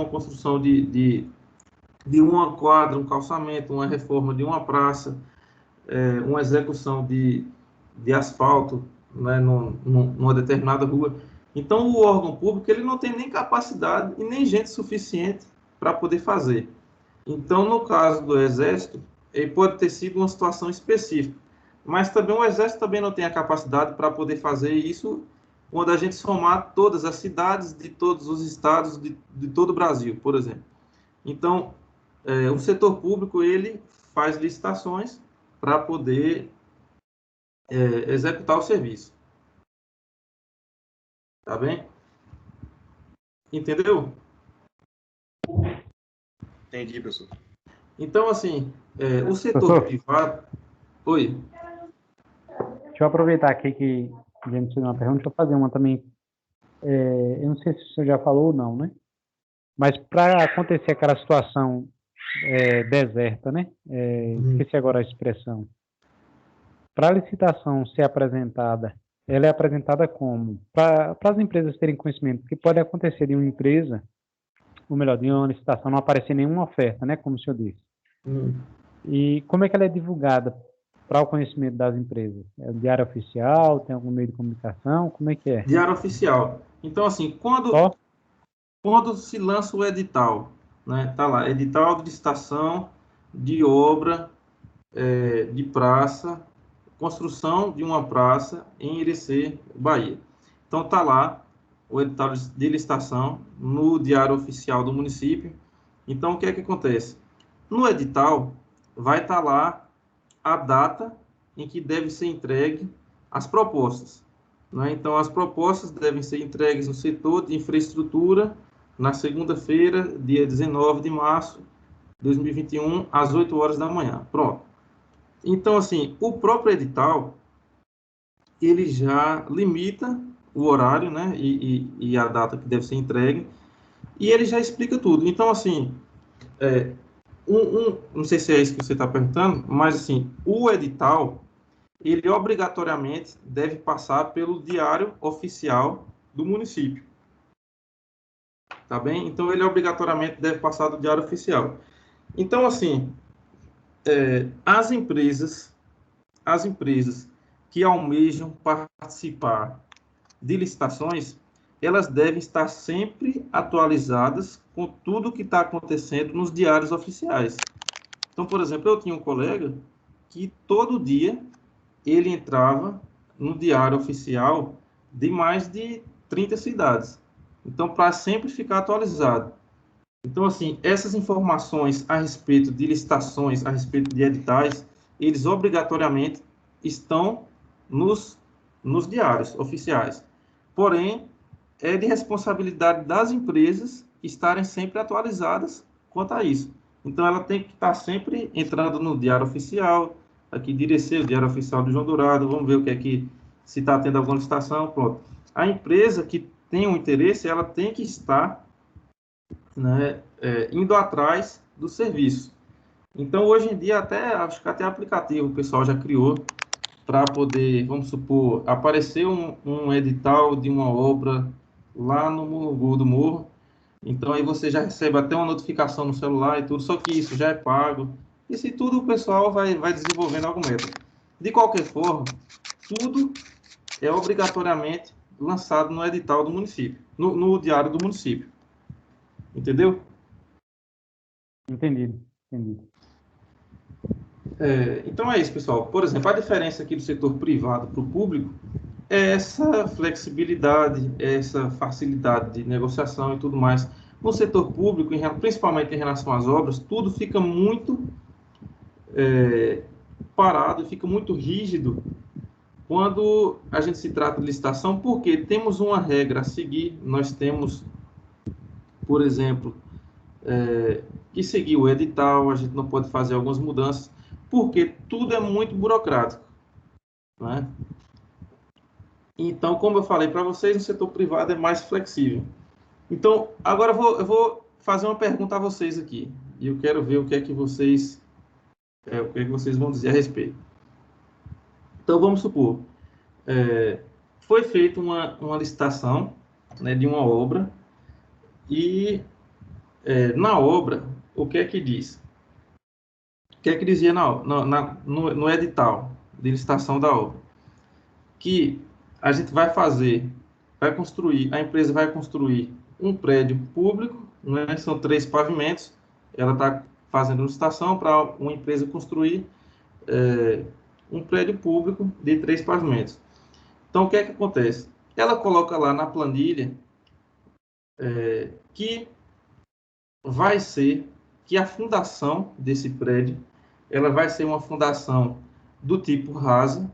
de uma quadra, um calçamento, uma reforma de uma praça, uma execução de asfalto, né, numa determinada rua. Então, o órgão público ele não tem nem capacidade e nem gente suficiente para poder fazer. Então, no caso do Exército, ele pode ter sido uma situação específica, mas também o Exército também não tem a capacidade para poder fazer isso quando a gente somar todas as cidades de todos os estados de todo o Brasil, por exemplo. Então, o setor público ele faz licitações para poder executar o serviço. Tá bem? Entendeu? Entendi, professor. Então, assim, o setor privado... Oi. Deixa eu aproveitar aqui que a gente fez uma pergunta, deixa eu fazer uma também. Eu não sei se o senhor já falou ou não, né? Mas para acontecer aquela situação deserta, né? Esqueci agora a expressão. Para a licitação ser apresentada, ela é apresentada como? Para as empresas terem conhecimento, que pode acontecer de uma empresa, ou melhor, de uma licitação não aparecer nenhuma oferta, né? Como o senhor disse. E como é que ela é divulgada para o conhecimento das empresas? É o diário oficial? Tem algum meio de comunicação? Como é que é? Diário oficial. Então, assim, quando se lança o edital, né? Tá lá, edital de licitação, de obra, de praça, construção de uma praça em Irecê, Bahia. Então, tá lá o edital de licitação no diário oficial do município. Então, o que é que acontece? No edital, vai estar lá a data em que deve ser entregue as propostas. Né? Então, as propostas devem ser entregues no setor de infraestrutura na segunda-feira, dia 19 de março de 2021, às 8 horas da manhã. Pronto. Então, assim, o próprio edital, ele já limita o horário, né, e a data que deve ser entregue, e ele já explica tudo. Então, assim, não sei se é isso que você está perguntando, mas, assim, o edital, ele obrigatoriamente deve passar pelo diário oficial do município. Tá bem? Então, ele obrigatoriamente deve passar do diário oficial. Então, assim, as empresas que almejam participar de licitações, elas devem estar sempre atualizadas com tudo que está acontecendo nos diários oficiais. Então, por exemplo, eu tinha um colega que todo dia ele entrava no diário oficial de mais de 30 cidades. Então, para sempre ficar atualizado. Então, assim, essas informações a respeito de licitações, a respeito de editais, eles obrigatoriamente estão nos diários oficiais. Porém, é de responsabilidade das empresas estarem sempre atualizadas quanto a isso. Então, ela tem que estar sempre entrando no diário oficial, aqui Direceu, o diário oficial do João Dourado, vamos ver o que é que, se está tendo alguma licitação, pronto. A empresa que tem um interesse, ela tem que estar, né, indo atrás do serviço. Então, hoje em dia, acho que até aplicativo o pessoal já criou para poder, vamos supor, aparecer um edital de uma obra lá no Morro do Morro. Então, aí você já recebe até uma notificação no celular e tudo, só que isso já é pago. Isso e tudo o pessoal vai desenvolvendo algum método. De qualquer forma, tudo é obrigatoriamente lançado no edital do município, no diário do município. Entendeu? Entendido. Então é isso, pessoal. Por exemplo, a diferença aqui do setor privado para o público é essa flexibilidade, essa facilidade de negociação e tudo mais. No setor público, principalmente em relação às obras, tudo fica muito parado, fica muito rígido quando a gente se trata de licitação, porque temos uma regra a seguir. Nós temos, por exemplo, que seguir o edital, a gente não pode fazer algumas mudanças, porque tudo é muito burocrático, né? Então, como eu falei para vocês, no setor privado é mais flexível. Então, agora eu vou fazer uma pergunta a vocês aqui, e eu quero ver o que é que vocês vão dizer a respeito. Então, vamos supor, foi feita uma licitação, né, de uma obra, e na obra, o que é que diz? O que é que dizia no edital de licitação da obra? Que a gente vai construir, a empresa vai construir um prédio público, né? São 3 pavimentos, ela está fazendo licitação para uma empresa construir um prédio público de 3 pavimentos. Então, o que é que acontece? Ela coloca lá na planilha que vai ser, que a fundação desse prédio, ela vai ser uma fundação do tipo rasa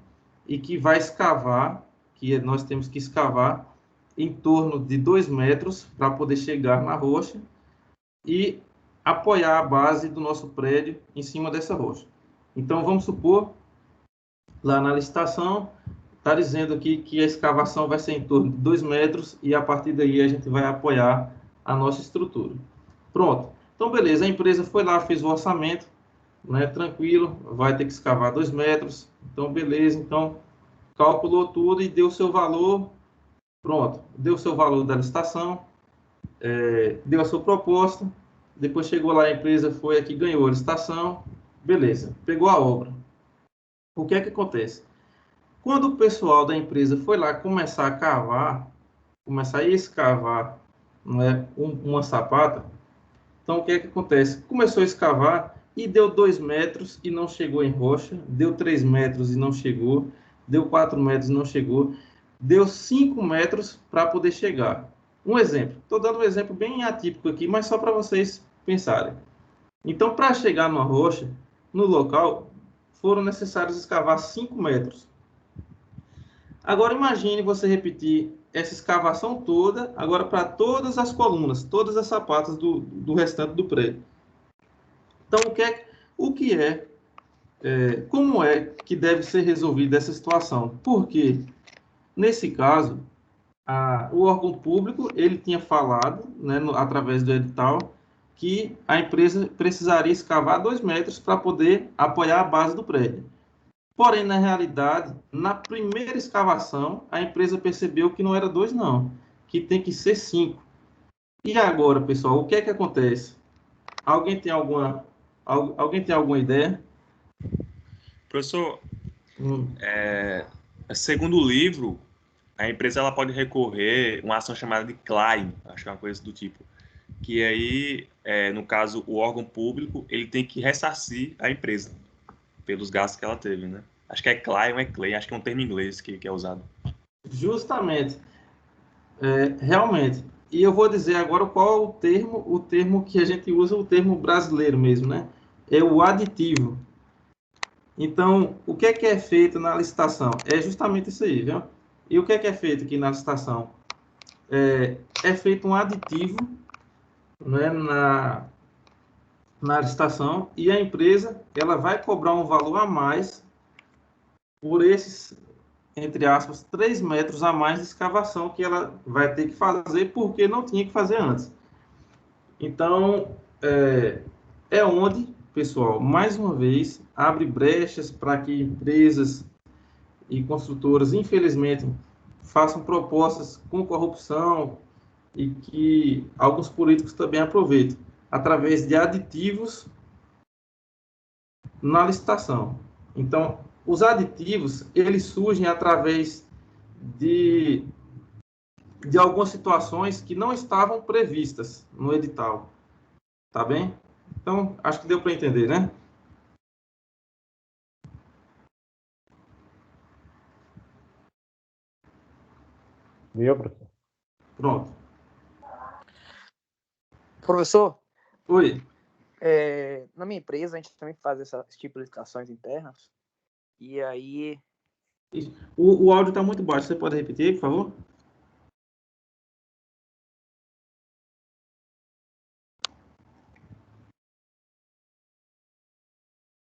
e que vai escavar, que nós temos que escavar em torno de 2 metros para poder chegar na rocha e apoiar a base do nosso prédio em cima dessa rocha. Então, vamos supor, lá na licitação, está dizendo aqui que a escavação vai ser em torno de 2 metros e a partir daí a gente vai apoiar a nossa estrutura. Pronto. Então, beleza, a empresa foi lá, fez o orçamento, né, tranquilo, vai ter que escavar 2 metros, então, beleza, então, calculou tudo e deu seu valor, pronto, deu seu valor da licitação, deu a sua proposta, depois chegou lá, a empresa foi aqui, ganhou a licitação, beleza, pegou a obra. O que é que acontece? Quando o pessoal da empresa foi lá começar a cavar, começar a escavar, né, uma sapata, então o que é que acontece? Começou a escavar e deu 2 metros e não chegou em rocha, deu 3 metros e não chegou, deu 4 metros e não chegou, deu 5 metros para poder chegar. Um exemplo, estou dando um exemplo bem atípico aqui, mas só para vocês pensarem. Então, para chegar numa rocha, no local, foram necessários escavar 5 metros. Agora, imagine você repetir essa escavação toda, agora para todas as colunas, todas as sapatas do restante do prédio. Então, como é que deve ser resolvida essa situação? Porque, nesse caso, o órgão público, ele tinha falado, né, através do edital, que a empresa precisaria escavar 2 metros para poder apoiar a base do prédio. Porém, na realidade, na primeira escavação, a empresa percebeu que não era 2, não, que tem que ser 5. E agora, pessoal, o que é que acontece? Alguém tem alguma ideia? Professor, Segundo o livro, a empresa ela pode recorrer a uma ação chamada de claim, acho que é uma coisa do tipo, que aí, no caso, o órgão público, ele tem que ressarcir a empresa pelos gastos que ela teve, né? Acho que é claim ou é claim, acho que é um termo em inglês que é usado. Justamente. Realmente. E eu vou dizer agora qual é o termo que a gente usa, o termo brasileiro mesmo, né? É o aditivo. Então, o que é feito na licitação? É justamente isso aí, viu? E o que é feito aqui na licitação? É feito um aditivo, né, na licitação, e a empresa ela vai cobrar um valor a mais por esses, entre aspas, 3 metros a mais de escavação que ela vai ter que fazer porque não tinha que fazer antes. Então, onde, pessoal, mais uma vez, abre brechas para que empresas e construtoras, infelizmente, façam propostas com corrupção e que alguns políticos também aproveitem, através de aditivos na licitação. Então, os aditivos, eles surgem através de algumas situações que não estavam previstas no edital. Tá bem? Então, acho que deu para entender, né? Viu, professor? Pronto. Professor, Oi. na minha empresa a gente também faz esse tipo de licitações internas. E aí, O áudio está muito baixo. Você pode repetir, por favor?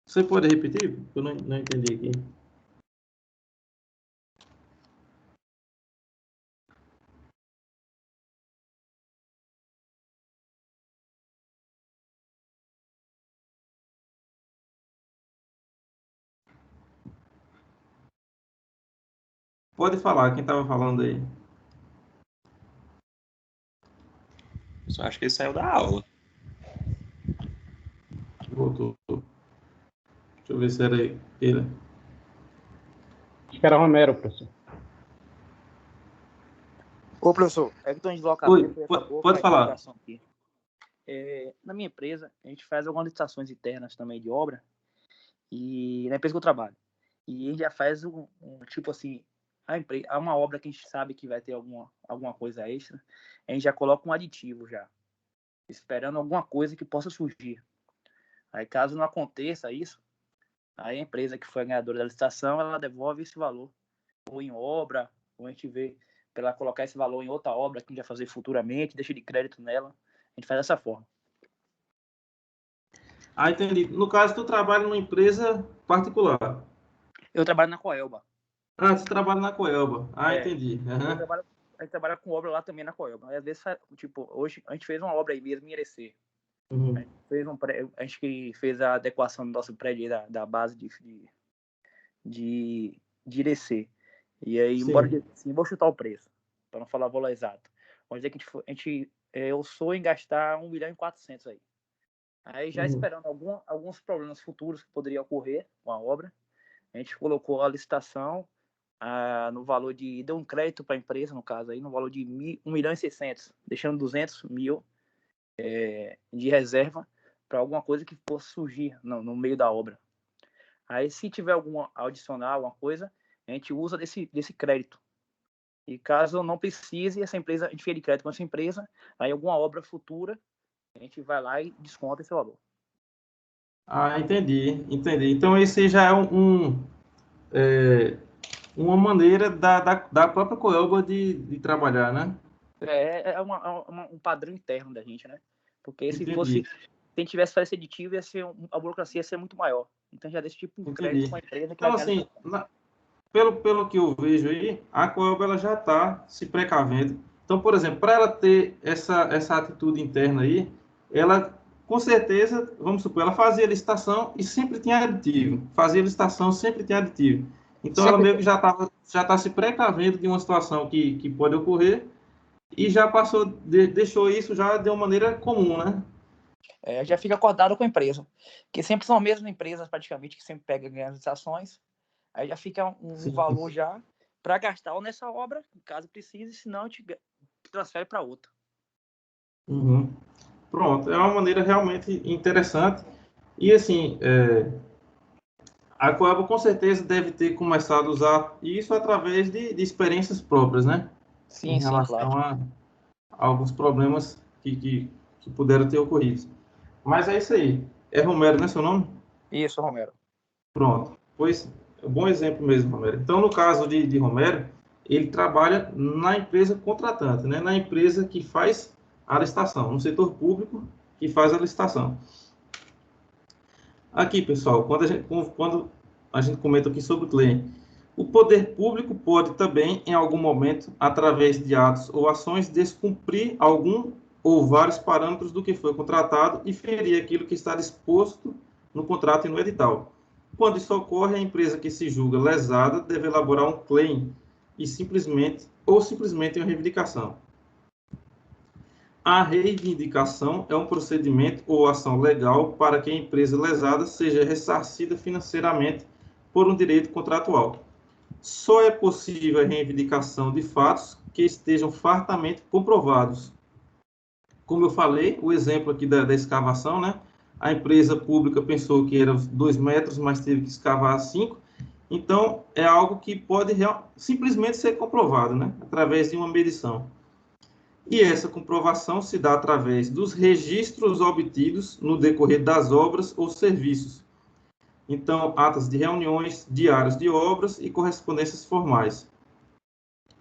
Você pode repetir? Eu não entendi aqui. Pode falar, quem estava falando aí? Só acho que ele saiu da aula. Voltou. Deixa eu ver se era ele. Acho que era Romero, professor. ô professor, é que estou em Oi, deslocamento. pode falar. Aqui. Na minha empresa, a gente faz algumas licitações internas também de obra, e na empresa que eu trabalho. E a gente já faz tipo assim, há uma obra que a gente sabe que vai ter alguma coisa extra, a gente já coloca um aditivo já, esperando alguma coisa que possa surgir. Aí caso não aconteça isso, aí a empresa que foi a ganhadora da licitação, ela devolve esse valor, ou em obra, ou a gente vê para ela colocar esse valor em outra obra que a gente vai fazer futuramente, deixa de crédito nela, a gente faz dessa forma. Ah, entendi. No caso, tu trabalha numa empresa particular. Eu trabalho na Coelba. Ah, você trabalha na Coelba. Ah, entendi. Uhum. A gente trabalha com obra lá também na Coelba. Às vezes, tipo, hoje a gente fez uma obra aí mesmo em Irecê. Uhum. A gente fez a adequação do nosso prédio aí da base de Irecê. E aí, embora assim, vou chutar o preço, para não falar o valor exato. Vamos dizer que eu sou em gastar 1.400.000 aí. Aí já esperando alguns problemas futuros que poderiam ocorrer com a obra, a gente colocou a licitação no valor de... Deu um crédito para a empresa, no caso, aí, no valor de 1.600.000, deixando 200.000 de reserva para alguma coisa que fosse surgir no meio da obra. Aí, se tiver alguma adicional, alguma coisa, a gente usa desse crédito. E caso não precise, a gente fica de crédito com essa empresa, aí alguma obra futura, a gente vai lá e desconta esse valor. Ah, entendi. Então, esse já é uma maneira da própria Coelba de trabalhar, né? É um padrão interno da gente, né? Porque se Entendi. a gente tivesse feito esse aditivo, a burocracia ia ser muito maior. Então já desse tipo um crédito com a empresa que então, vai assim, pelo que eu vejo aí, a Coelba ela já está se precavendo. Então, por exemplo, para ela ter essa atitude interna aí, ela, com certeza, vamos supor, ela fazia licitação e sempre tinha aditivo. Fazia licitação, sempre tinha aditivo. Então, ela meio que já está se precavendo de uma situação que pode ocorrer e já deixou isso já de uma maneira comum, né? Já fica acordado com a empresa. Porque sempre são as mesmas empresas, praticamente, que sempre pegam as licitações. Aí já fica um Sim. valor já para gastar ou nessa obra, caso precise, senão a gente transfere para outra. Uhum. Pronto, é uma maneira realmente interessante. E assim, a Coelba com certeza deve ter começado a usar isso através de experiências próprias, né? Sim, Em sim, relação claro. a alguns problemas que puderam ter ocorrido. Mas é isso aí. É Romero, né, seu nome? Isso, Romero. Pronto. Pois, bom exemplo mesmo, Romero. Então, no caso de Romero, ele trabalha na empresa contratante, né? Na empresa que faz a licitação, no setor público que faz a licitação. Aqui, pessoal, quando a gente comenta aqui sobre o claim, o poder público pode também, em algum momento, através de atos ou ações, descumprir algum ou vários parâmetros do que foi contratado e ferir aquilo que está disposto no contrato e no edital. Quando isso ocorre, a empresa que se julga lesada deve elaborar um claim e simplesmente uma reivindicação. A reivindicação é um procedimento ou ação legal para que a empresa lesada seja ressarcida financeiramente por um direito contratual. Só é possível a reivindicação de fatos que estejam fartamente comprovados. Como eu falei, o exemplo aqui da escavação, né? A empresa pública pensou que era 2 metros, mas teve que escavar 5. Então, é algo que pode simplesmente ser comprovado, né? Através de uma medição. E essa comprovação se dá através dos registros obtidos no decorrer das obras ou serviços. Então, atas de reuniões, diários de obras e correspondências formais.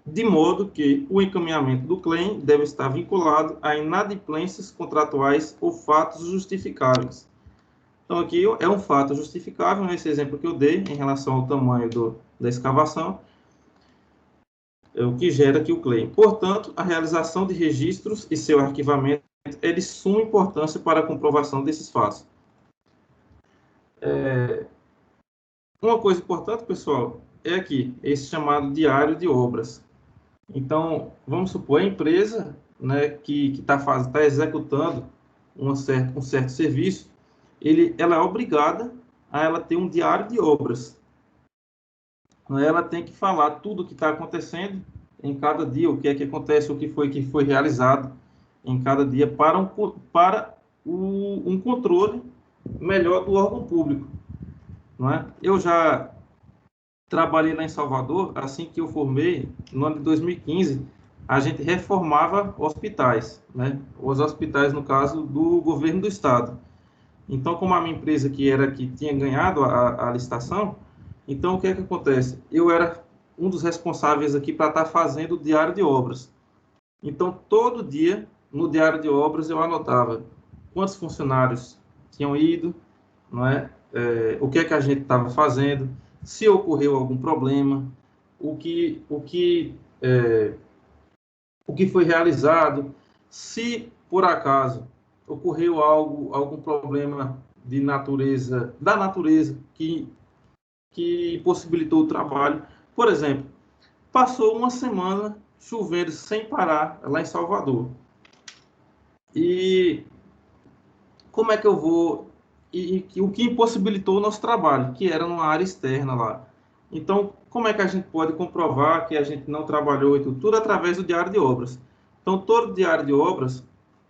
De modo que o encaminhamento do claim deve estar vinculado a inadimplências contratuais ou fatos justificáveis. Então, aqui é um fato justificável, nesse exemplo que eu dei, em relação ao tamanho da escavação, é o que gera aqui o claim. Portanto, a realização de registros e seu arquivamento é de suma importância para a comprovação desses fatos. Uma coisa importante, pessoal, é aqui, esse chamado diário de obras. Então, vamos supor, a empresa, né, que está executando um certo serviço, ela é obrigada a ela ter um diário de obras. Ela tem que falar tudo o que está acontecendo em cada dia, o que é que acontece, o que foi realizado em cada dia, para um controle melhor do órgão público. Não é? Eu já trabalhei lá em Salvador, assim que eu formei, no ano de 2015, a gente reformava hospitais, né? Os hospitais, no caso, do governo do estado. Então, como a minha empresa que tinha ganhado a licitação, então o que é que acontece? Eu era um dos responsáveis aqui para estar fazendo o diário de obras. Então, todo dia, no diário de obras, eu anotava quantos funcionários tinham ido, não é? O que é que a gente estava fazendo, se ocorreu algum problema, o que foi realizado, se por acaso ocorreu algum problema da natureza que possibilitou o trabalho. Por exemplo, passou uma semana chovendo sem parar lá em Salvador. E como é que eu vou... o que impossibilitou o nosso trabalho, que era numa área externa lá. Então, como é que a gente pode comprovar que a gente não trabalhou e tudo? Tudo através do diário de obras. Então, todo diário de obras,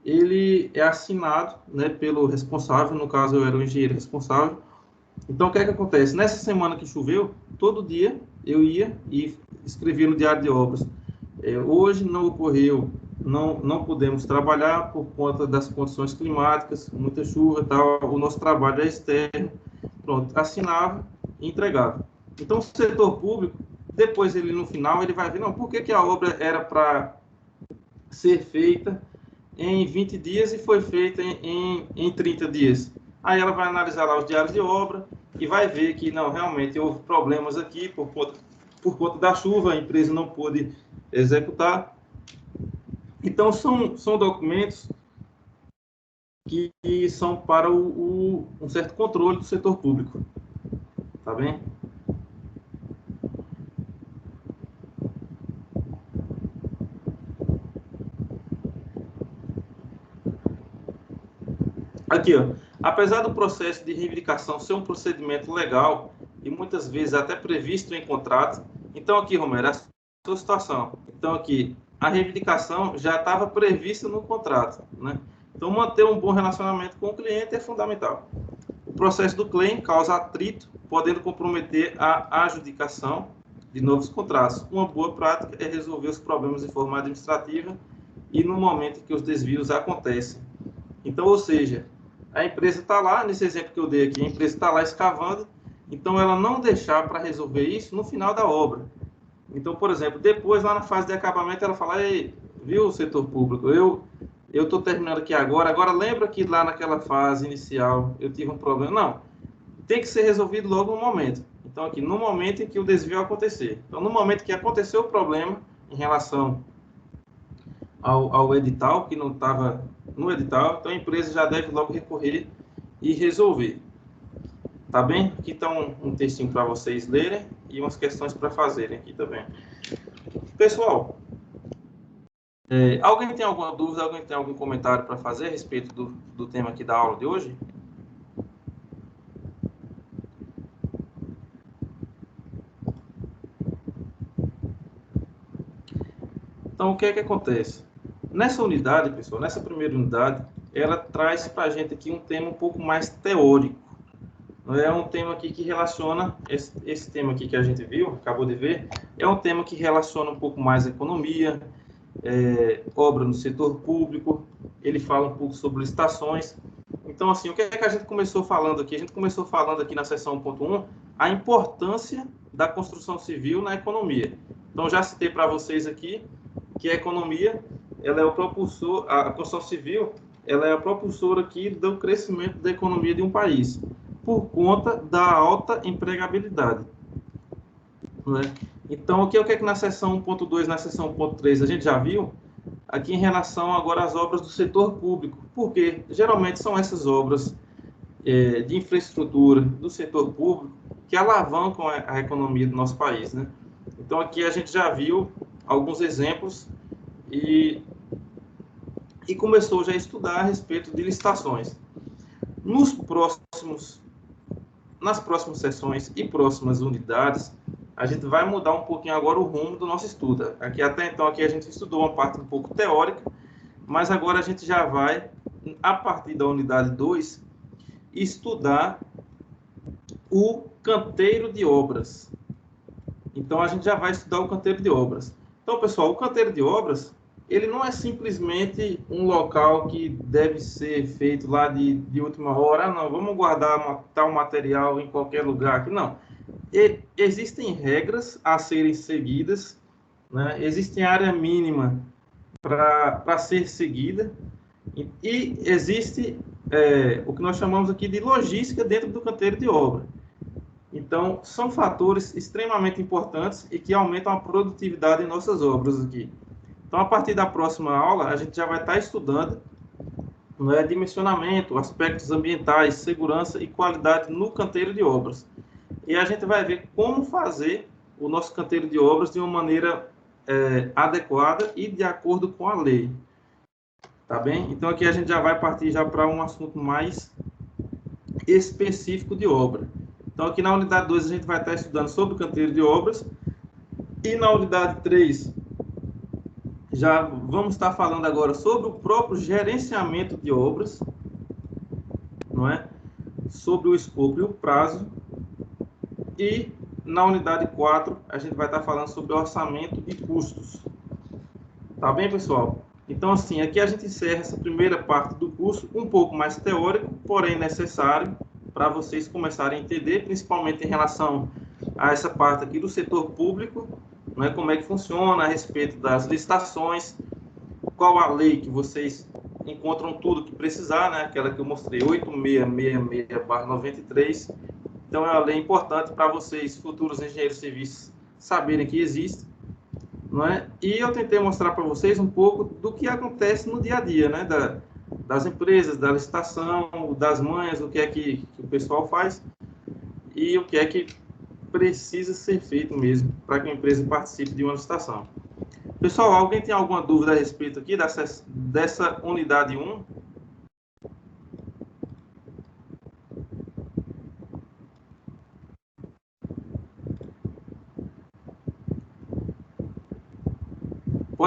ele é assinado, né, pelo responsável, no caso eu era o engenheiro responsável. Então, o que é que acontece? Nessa semana que choveu, todo dia eu ia e escrevia no diário de obras. Hoje não ocorreu, não podemos trabalhar por conta das condições climáticas, muita chuva e tal, o nosso trabalho é externo. Pronto, assinava e entregava. Então, o setor público, depois ele no final, ele vai ver, não, por que a obra era para ser feita em 20 dias e foi feita em 30 dias? Aí ela vai analisar lá os diários de obra e vai ver que, não, realmente houve problemas aqui por conta da chuva, a empresa não pôde executar. Então, são documentos que são para um certo controle do setor público. Tá bem? Aqui, ó. Apesar do processo de reivindicação ser um procedimento legal e muitas vezes até previsto em contrato. Então, aqui, Romero, é a sua situação. Então, aqui, a reivindicação já estava prevista no contrato, né? Então, manter um bom relacionamento com o cliente é fundamental. O processo do claim causa atrito, podendo comprometer a adjudicação de novos contratos. Uma boa prática é resolver os problemas de forma administrativa e no momento em que os desvios acontecem. Então, ou seja, a empresa está lá, nesse exemplo que eu dei aqui, a empresa está lá escavando, então ela não deixar para resolver isso no final da obra. Então, por exemplo, depois, lá na fase de acabamento, ela fala, ei, viu, setor público, eu estou terminando aqui agora lembra que lá naquela fase inicial eu tive um problema? Não, tem que ser resolvido logo no momento. Então, aqui, no momento em que o desvio acontecer. Então, no momento que aconteceu o problema em relação ao edital, que não estava no edital, então a empresa já deve logo recorrer e resolver. Tá bem? Aqui está um textinho para vocês lerem e umas questões para fazerem aqui também. Pessoal, alguém tem alguma dúvida, alguém tem algum comentário para fazer a respeito do tema aqui da aula de hoje? Então, o que é que acontece? Nessa unidade, pessoal, nessa primeira unidade, ela traz para a gente aqui um tema um pouco mais teórico. É um tema aqui que relaciona, esse tema aqui que a gente viu, acabou de ver, é um tema que relaciona um pouco mais a economia, obra no setor público, ele fala um pouco sobre licitações. Então, assim, o que é que a gente começou falando aqui? A gente começou falando aqui na seção 1.1 a importância da construção civil na economia. Então, já citei para vocês aqui que a economia, ela é o propulsor, a construção civil, ela é a propulsora aqui do crescimento da economia de um país, por conta da alta empregabilidade. Né? Então, o que é que na seção 1.2, na seção 1.3 a gente já viu? Aqui em relação agora às obras do setor público, porque geralmente são essas obras de infraestrutura do setor público que alavancam a economia do nosso país. Né? Então, aqui a gente já viu alguns exemplos e começou já a estudar a respeito de licitações. Nas próximas sessões e próximas unidades, a gente vai mudar um pouquinho agora o rumo do nosso estudo. Aqui até então aqui a gente estudou uma parte um pouco teórica, mas agora a gente já vai, a partir da unidade 2, estudar o canteiro de obras. Então a gente já vai estudar o canteiro de obras. Então, pessoal, o canteiro de obras, ele não é simplesmente um local que deve ser feito lá de última hora. Não, vamos guardar tal material em qualquer lugar aqui. Não. Existem regras a serem seguidas, né? Existe área mínima para ser seguida e existe o que nós chamamos aqui de logística dentro do canteiro de obra. Então, são fatores extremamente importantes e que aumentam a produtividade em nossas obras aqui. Então, a partir da próxima aula, a gente já vai estar estudando dimensionamento, aspectos ambientais, segurança e qualidade no canteiro de obras. E a gente vai ver como fazer o nosso canteiro de obras de uma maneira adequada e de acordo com a lei. Tá bem? Então, aqui a gente já vai partir já para um assunto mais específico de obra. Então, aqui na unidade 2, a gente vai estar estudando sobre o canteiro de obras. E na unidade 3, já vamos estar falando agora sobre o próprio gerenciamento de obras, não é? Sobre o escopo e o prazo. E na unidade 4, a gente vai estar falando sobre orçamento e custos. Tá bem, pessoal? Então, assim, aqui a gente encerra essa primeira parte do curso, um pouco mais teórico, porém necessário, para vocês começarem a entender, principalmente em relação a essa parte aqui do setor público, né, como é que funciona a respeito das licitações, qual a lei que vocês encontram tudo que precisar, né, aquela que eu mostrei, 8666/93. Então, é uma lei importante para vocês, futuros engenheiros civis, saberem que existe. Não é? E eu tentei mostrar para vocês um pouco do que acontece no dia a dia, né, das empresas, da licitação, das manhas, o que é que o pessoal faz e o que é que precisa ser feito mesmo para que a empresa participe de uma licitação. Pessoal, alguém tem alguma dúvida a respeito aqui dessa unidade 1?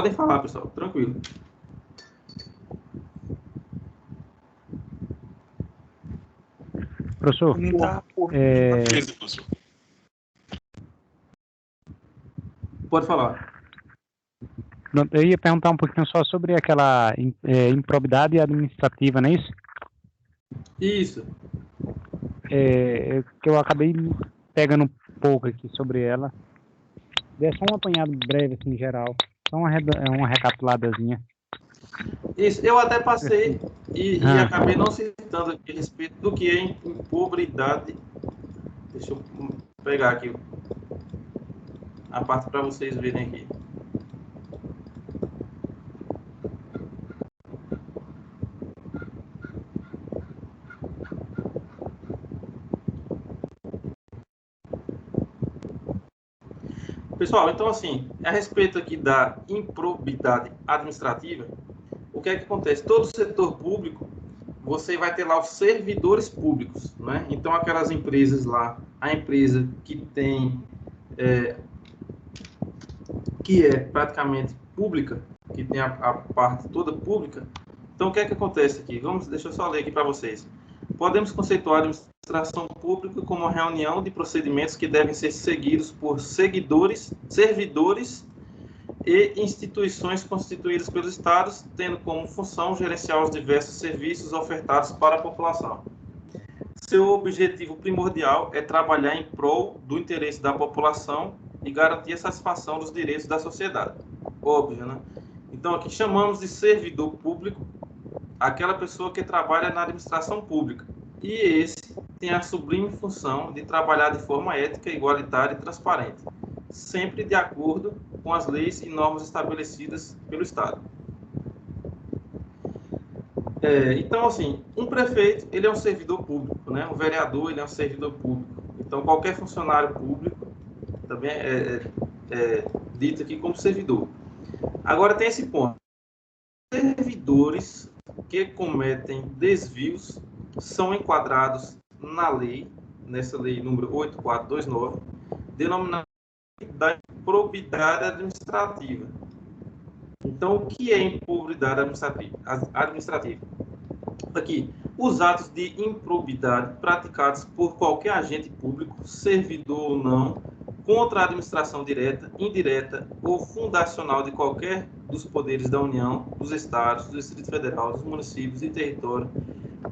Podem falar, pessoal, tranquilo. Professor, Professor. Pode falar. eu ia perguntar um pouquinho só sobre aquela improbidade administrativa, não é isso? Isso. Que eu acabei pegando um pouco aqui sobre ela. Dê só um apanhado breve, assim, em geral. Só uma recapituladazinha. Isso, eu até passei e acabei não citando aqui a respeito do que é improbidade. Deixa eu pegar aqui a parte para vocês verem aqui. Pessoal, então assim, a respeito aqui da improbidade administrativa, o que é que acontece? Todo setor público, você vai ter lá os servidores públicos, né? Então, aquelas empresas lá, a empresa que tem, que é praticamente pública, que tem a parte toda pública. Então, o que é que acontece aqui? Deixa eu só ler aqui para vocês. Podemos conceituar a administração pública como uma reunião de procedimentos que devem ser seguidos por servidores e instituições constituídas pelos Estados, tendo como função gerenciar os diversos serviços ofertados para a população. Seu objetivo primordial é trabalhar em prol do interesse da população e garantir a satisfação dos direitos da sociedade. Óbvio, né? Então, aqui chamamos de servidor público aquela pessoa que trabalha na administração pública. E esse tem a sublime função de trabalhar de forma ética, igualitária e transparente, sempre de acordo com as leis e normas estabelecidas pelo Estado. Então, assim, um prefeito, ele é um servidor público, né? Um vereador, ele é um servidor público. Então, qualquer funcionário público também é dito aqui como servidor. Agora, tem esse ponto. Servidores que cometem desvios são enquadrados na lei, nessa lei número 8429, denominada da improbidade administrativa. Então, o que é improbidade administrativa? Aqui, os atos de improbidade praticados por qualquer agente público, servidor ou não, contra a administração direta, indireta ou fundacional de qualquer dos poderes da União, dos Estados, do Distrito Federal, dos municípios e território,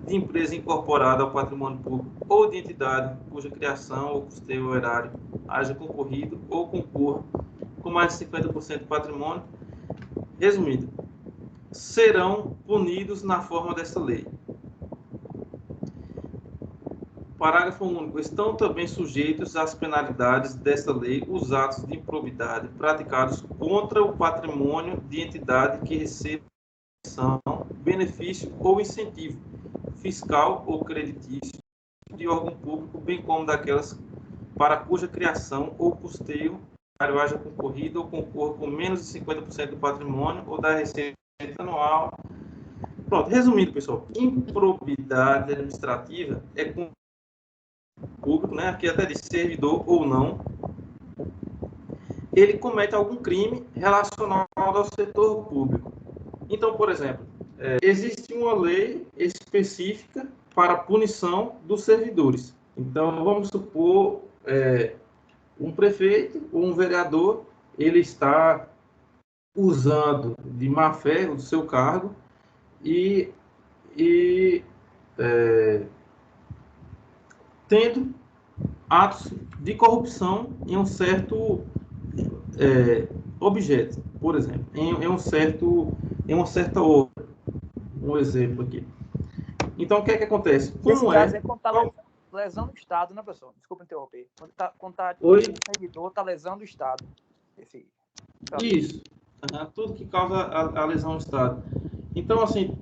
de empresa incorporada ao patrimônio público ou de entidade cuja criação ou custeio erário haja concorrido ou concorra com mais de 50% do patrimônio, resumindo, serão punidos na forma dessa lei. Parágrafo único. Estão também sujeitos às penalidades desta lei os atos de improbidade praticados contra o patrimônio de entidade que receba benefício ou incentivo fiscal ou creditício de órgão público, bem como daquelas para cuja criação ou custeio haja concorrido ou concorra com menos de 50% do patrimônio ou da receita anual. Pronto, resumindo, pessoal, improbidade administrativa é com público, né? Aqui até de servidor ou não, ele comete algum crime relacionado ao setor público. Então, por exemplo, existe uma lei específica para a punição dos servidores. Então, vamos supor, um prefeito ou um vereador, ele está usando de má fé o seu cargo e tendo atos de corrupção em um certo objeto, por exemplo, em uma certa obra. Um exemplo aqui. Então, o que é que acontece? Esse caso é quando está lesando o Estado, né, professor? Desculpa interromper. Quando está o servidor está lesando o Estado. Isso. Tudo que causa a lesão do Estado. Então, assim,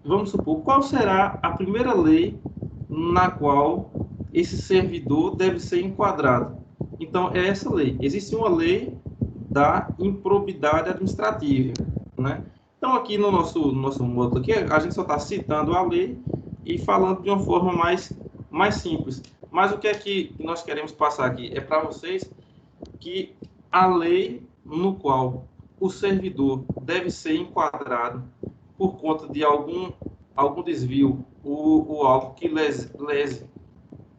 vamos supor, qual será a primeira lei na qual esse servidor deve ser enquadrado? Então, é essa lei. Existe uma lei da improbidade administrativa, né? Então, aqui no nosso módulo aqui, a gente só está citando a lei e falando de uma forma mais simples. Mas o que é que nós queremos passar aqui? É para vocês que a lei no qual o servidor deve ser enquadrado por conta de algum desvio ou algo que lese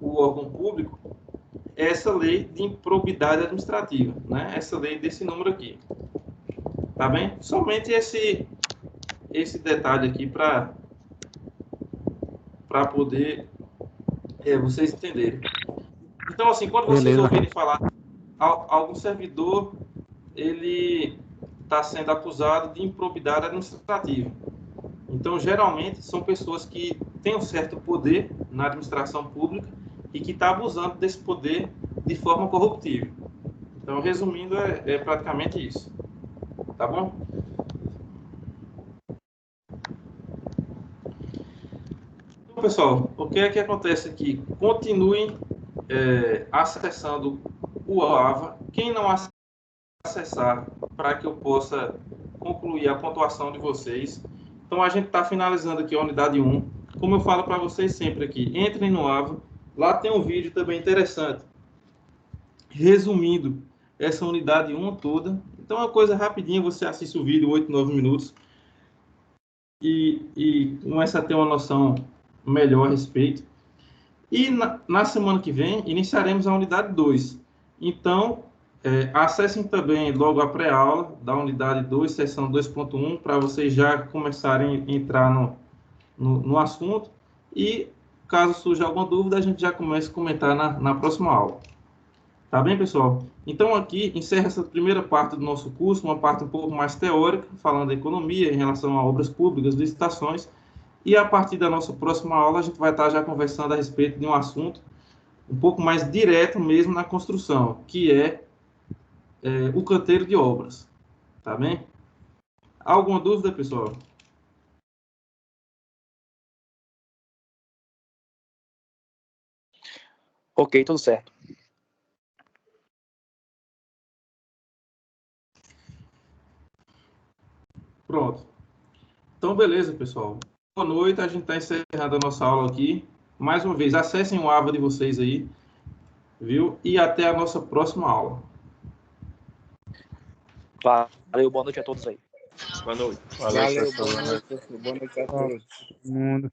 o órgão público, é essa lei de improbidade administrativa, né? Essa lei desse número aqui. Tá bem? Somente esse detalhe aqui para poder vocês entenderem. Então, assim, quando vocês ouvirem falar algum servidor, ele está sendo acusado de improbidade administrativa. Então, geralmente, são pessoas que têm um certo poder na administração pública e que está abusando desse poder de forma corruptível. Então, resumindo, é praticamente isso. Tá bom? Então, pessoal, o que é que acontece aqui? Continuem acessando o AVA. Quem não acessar, para que eu possa concluir a pontuação de vocês. Então, a gente está finalizando aqui a unidade 1. Como eu falo para vocês sempre aqui, entrem no AVA. Lá tem um vídeo também interessante, resumindo essa unidade 1 toda. Então, é uma coisa rapidinha, você assiste o vídeo, 8, 9 minutos, e começa a ter uma noção melhor a respeito. E na semana que vem, iniciaremos a unidade 2. Então, acessem também logo a pré-aula da unidade 2, seção 2.1, para vocês já começarem a entrar no assunto. E, caso surja alguma dúvida, a gente já começa a comentar na próxima aula. Tá bem, pessoal? Então, aqui encerra essa primeira parte do nosso curso, uma parte um pouco mais teórica, falando da economia em relação a obras públicas, licitações. E, a partir da nossa próxima aula, a gente vai estar já conversando a respeito de um assunto um pouco mais direto mesmo na construção, que é o canteiro de obras. Tá bem? Alguma dúvida, pessoal? Ok, tudo certo. Pronto. Então, beleza, pessoal. Boa noite, a gente está encerrando a nossa aula aqui. Mais uma vez, acessem o AVA de vocês aí, viu? E até a nossa próxima aula. Valeu, boa noite a todos aí. Boa noite. Valeu, boa noite a todos. Mundo.